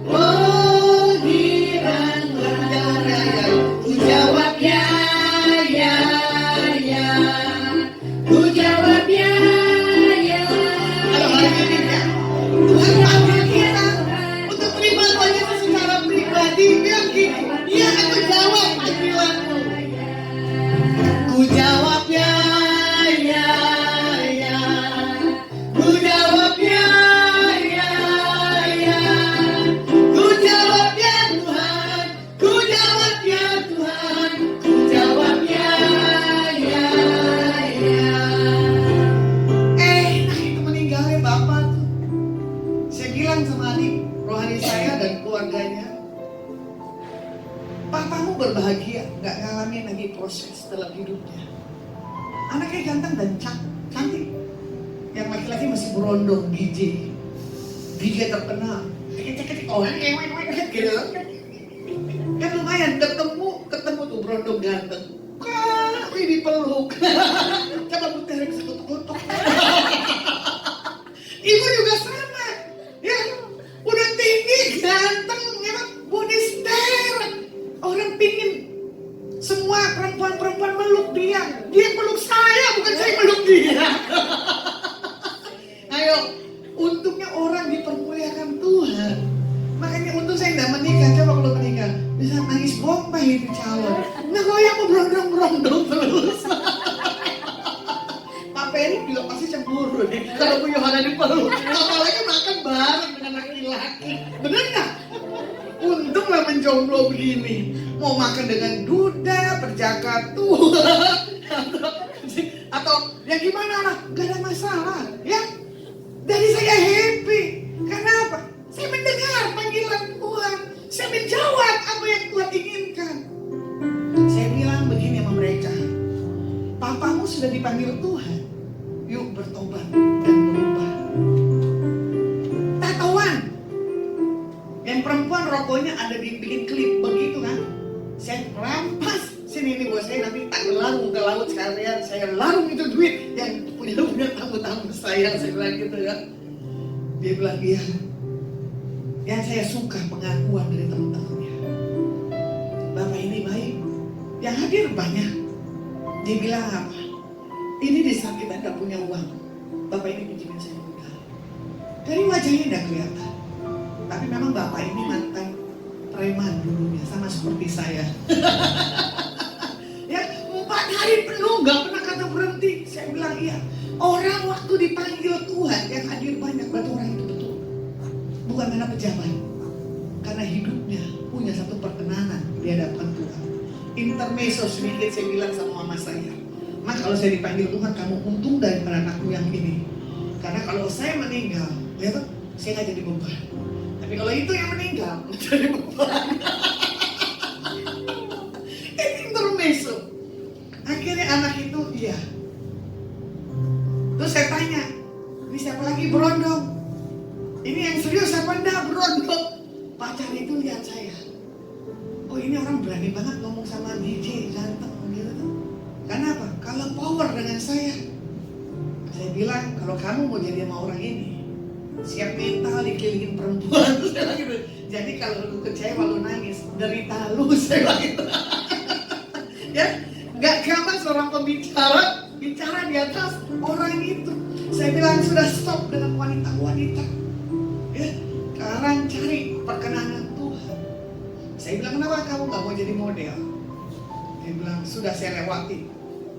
Oh giranglah, ku jawab ya, ya, ya. Ku jawab ya, ya. Kalau hari ini ya, Tuhan panggil kita untuk terima Tuhan Yesus secara pribadi. Bilang gini, dia akan jawab panggilanmu. Ku jawab ya, ya, ya. Ku jawab ya, ya, ya. Ku jawab ya Tuhan. Ku jawab ya Tuhan. Ku jawab ya, ya, ya. Nah itu meninggalnya Bapak tuh. Saya bilang sama adik rohani saya dan keluarganya, papamu berbahagia, gak ngalamin lagi proses dalam hidupnya. Anaknya ganteng dan cantik. Yang laki-laki masih berondong, DJ terkenal. Cek-cek orang gitu. Kan lumayan ketemu tuh berondong ganteng. Kak, ini dipeluk. Coba putar bisa kutuk-kutuk. Ibu juga sama. Ya, udah tinggi, ganteng, ya, body stare. Orang pingin semua perempuan-perempuan meluk dia. Dia peluk saya, bukan saya meluk dia. Ayo, untungnya orang dipermuliakan Tuhan. Makanya untung saya tidak menikah. Coba kalau menikah, bisa nangis bompah itu calon. Nah, goyang mau berondong-berondong terus. Pak Peri juga pasti cemburu nih kalau Bu Yohana dipeluk. Apalagi makan bareng dengan laki-laki. Bener nggak? Untunglah menjomblo begini. Mau makan dengan duda, berjaga Tuhan, atau ya gimana lah, gak ada masalah, ya. Jadi saya happy. Kenapa? Saya mendengar panggilan Tuhan. Saya menjawab apa yang Tuhan inginkan. Saya bilang begini sama mereka, papamu sudah dipanggil Tuhan. Yuk bertobat dan berubah. Tatoan. Yang perempuan rokoknya ada dibikin klip begitu kan. Saya rampas sini ini buat saya, nanti tak larung ke laut sekalian. Saya larung itu duit yang punya tamu-tamu saya bilang gitu ya. Dia bilang iya. Yang saya suka pengakuan dari teman-temannya. Bapak ini baik. Yang hadir banyak. Dia bilang apa? Ini di saat kita tidak punya uang, Bapak ini pinjemin saya modal. Dari wajahnya tidak kelihatan. Tapi memang Bapak ini mantan preman dulunya, sama seperti saya. Ya, 4 hari penuh gak pernah kata berhenti. Saya bilang iya. Orang waktu dipanggil Tuhan yang hadir banyak, berarti orang itu betul. Bukan karena pejabat, karena hidupnya punya satu perkenanan di hadapan Tuhan. Intermezzo sedikit saya bilang sama mama saya, Mak, kalau saya dipanggil Tuhan, kamu untung daripada anakku yang ini. Karena kalau saya meninggal, lihat tuh, saya nggak jadi beban. Tapi kalau itu yang meninggal, jadi beban. Intermezzo. Akhirnya anak itu, iya. Terus saya tanya, ini siapa lagi berondong? Ini yang serius apa enggak berondong? Pacar itu lihat saya. oh ini orang berani banget ngomong sama DJ ganteng gitu. Kenapa? Kalau power dengan saya bilang kalau kamu mau jadi sama orang ini, siap mental dikelilingin perempuan. Saya gitu. Jadi kalau lu kecewa lu nangis, derita lu, saya bilang gitu. Ya, nggak gampang seorang pembicara bicara di atas orang itu. Saya bilang sudah stop dengan wanita-wanita. Ya, sekarang cari perkenanan Tuhan. Saya bilang kenapa kamu nggak mau jadi model? Dia bilang sudah saya lewati.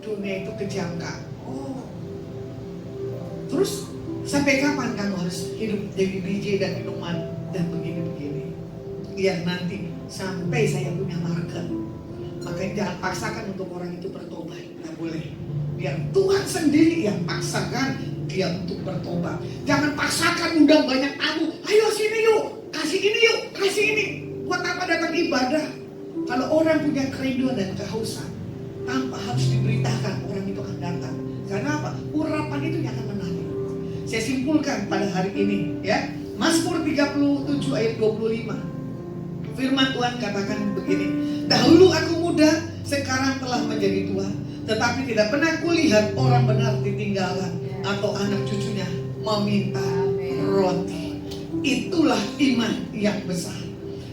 Dunia itu kejam Kak. Oh. Terus sampai kapan kamu harus hidup jadi DJ dan minuman dan begini-begini? Ya nanti sampai saya punya market. Makanya jangan paksakan untuk orang itu bertobat. Nggak boleh. Biar Tuhan sendiri yang paksakan dia untuk bertobat. Jangan paksakan undang banyak tamu. Ayo sini yuk, kasih ini yuk, kasih ini. Buat apa datang ibadah? Kalau orang punya kerinduan dan kehausan, tanpa harus diberitakan orang itu akan datang. Karena apa? Urapan itu yang akan menarik. Saya simpulkan pada hari ini, ya. Mazmur 37 ayat 25. Firman Tuhan katakan begini. Dahulu aku muda, sekarang telah menjadi tua, tetapi tidak pernah kulihat orang benar ditinggalkan atau anak cucunya meminta roti. Itulah iman yang besar.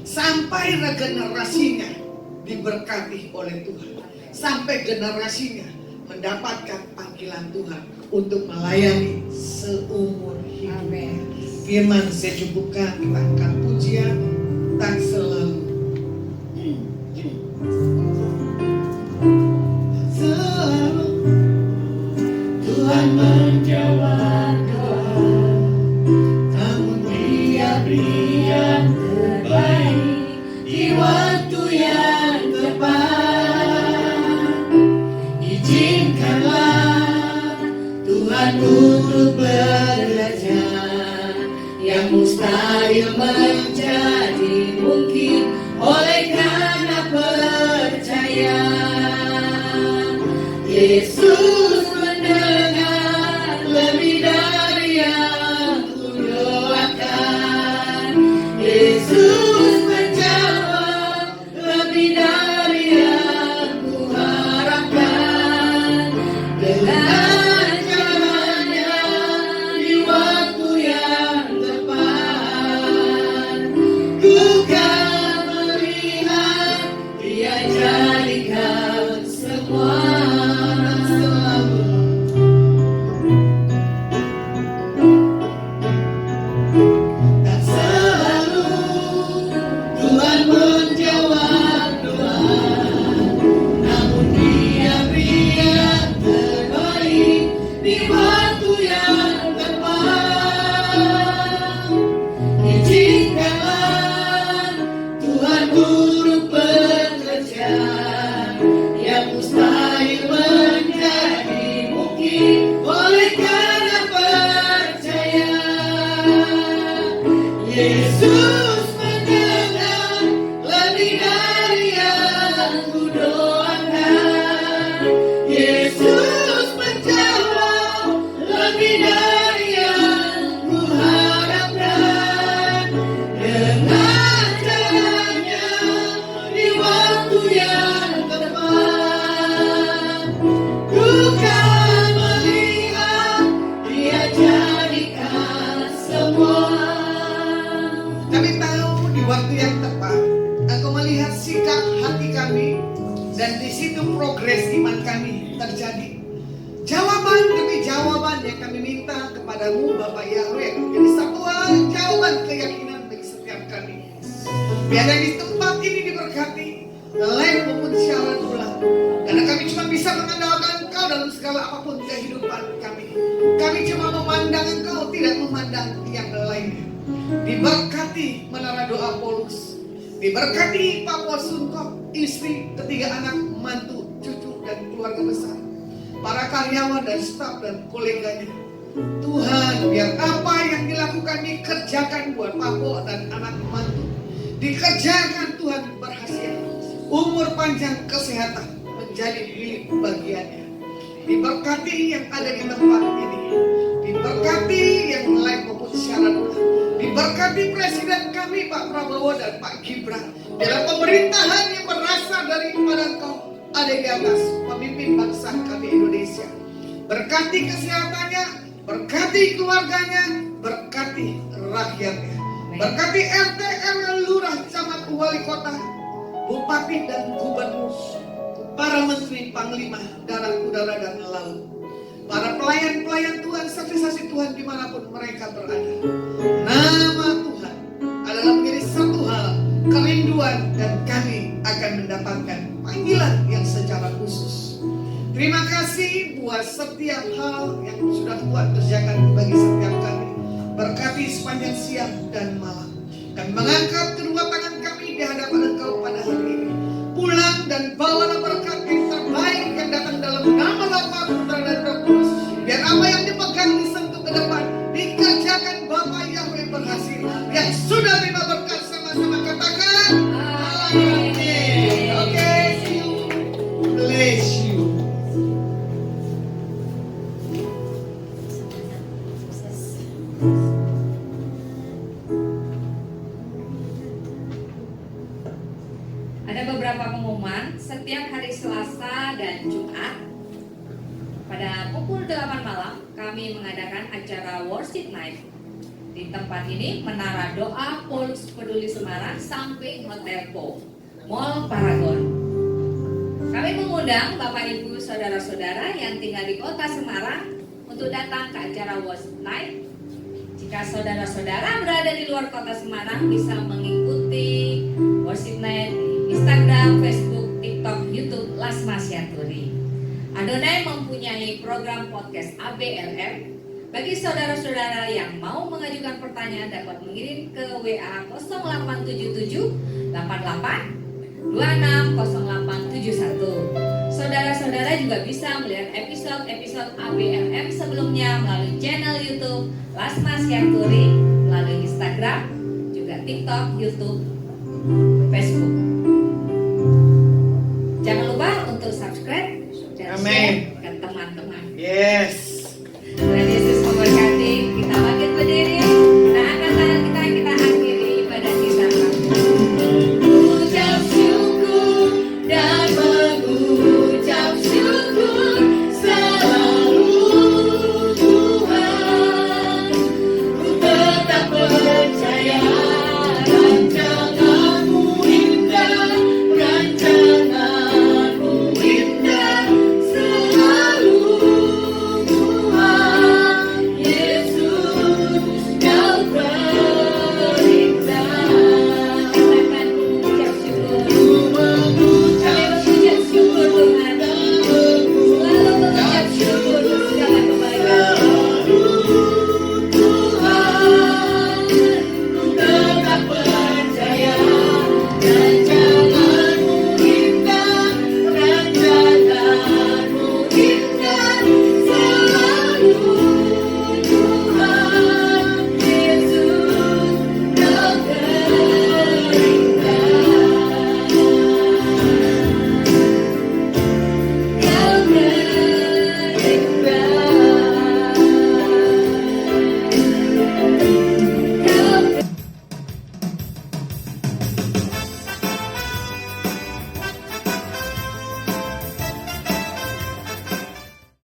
Sampai generasinya diberkati oleh Tuhan. Sampai generasinya mendapatkan panggilan Tuhan untuk melayani seumur hidup. Firman saya cukupkan, kita angkat pujian tak selalu. Selalu Tuhan menjawab doa, namun Dia beri yang terbaik di waktu yang tepat. Izinkanlah Tuhan untuk bekerja yang mustahil menjadi mungkin oleh karena percaya. Yesus mendengar lebih dari yang kudoakan. Yesus menjawab lebih dari yang kuharapkan. Dengan caranya di waktu yang tepat, ku kan melihat Dia jadikan semua selalu. Dan selalu Tuhan menjawab doa, namun Dia beri yang terbaik di waktu yang tepat. Izinkanlah Tuhan turut bekerja yang mustahil menjadi mungkin oleh karena percaya. Yesus mendengar lebih dari yang kudoakan. Yesus menjawab lebih dari yang kuharapkan. Dengan caranya di waktu yang tepat, ku kan melihat Dia jadikan semua. Kami tahu di waktu yang tepat Engkau melihat sikap hati kami, dan di situ progres iman kami terjadi. Jawaban demi jawaban yang kami minta kepadamu Bapak Yahweh menjadi satuan jawaban keyakinan bagi setiap kami. Biar yang di tempat ini diberkati, live maupun siaran ulang. Karena kami cuma bisa mengandalkan Engkau dalam segala apapun kehidupan kami. Kami cuma memandang Engkau, tidak memandang yang lainnya. Diberkati menara doa Paulus, diberkati Pak Posuntok, istri, ketiga anak, mantu, cucu, dan keluarga besar, para karyawan dan staf dan koleganya. Tuhan, biar apa yang dilakukan dikerjakan buat Pak Po dan anak mantu, dikerjakan Tuhan berhasil. Umur panjang, kesehatan menjadi milik bagiannya. Diberkati yang ada di tempat ini, diberkati yang live maupun siaran ulang, Diberkati Presiden kami Pak Prabowo dan Pak Gibran. Dalam pemerintahan yang berasal daripada Engkau ada di atas pemimpin bangsa kami Indonesia. Berkati kesehatannya, berkati keluarganya, berkati rakyatnya. Berkati RT, RW, lurah, camat, wali kota, bupati dan gubernur, para menteri, panglima, darat, udara dan laut, para pelayan-pelayan Tuhan, saksi-saksi Tuhan dimanapun mereka berada. Nama Tuhan adalah menjadi satu hal, kerinduan, dan kami akan mendapatkan panggilan yang secara khusus. Terima kasih buat setiap hal yang sudah Tuhan kerjakan bagi setiap kami. Berkati sepanjang siang dan malam. Kami mengangkat kedua tangan kami di hadapan Engkau pada hari ini. Pulang dan bawalah berkat yang terbaik yang datang dalam nama Bapa, Putra dan Roh Kudus. Biar apa yang dipegang disentuh ke depan, dikerjakan Bapa Yahweh berhasil. Yang sudah terima berkat sama-sama katakan amin. Oke, see you. Bless you. Ada beberapa pengumuman. Setiap hari Selasa dan Jumat pada pukul 8 malam kami mengadakan acara Worship Night. Di tempat ini Menara Doa Pulse Peduli Semarang samping Hotel Po, Mall Paragon. Kami mengundang Bapak Ibu Saudara-saudara yang tinggal di Kota Semarang untuk datang ke acara Worship Night. Jika saudara-saudara berada di luar Kota Semarang bisa mengikuti Worship Night di Instagram, Facebook, TikTok, YouTube Lasma-Siaturi. Adonai mempunyai program podcast ABLM. Bagi saudara-saudara yang mau mengajukan pertanyaan dapat mengirim ke WA 0877 88 260871. Saudara-saudara juga bisa melihat episode-episode ABLM sebelumnya melalui channel YouTube Lasma-Siaturi, melalui Instagram, juga TikTok, YouTube, Facebook. Jangan lupa untuk subscribe dan share ke teman-teman. Yes.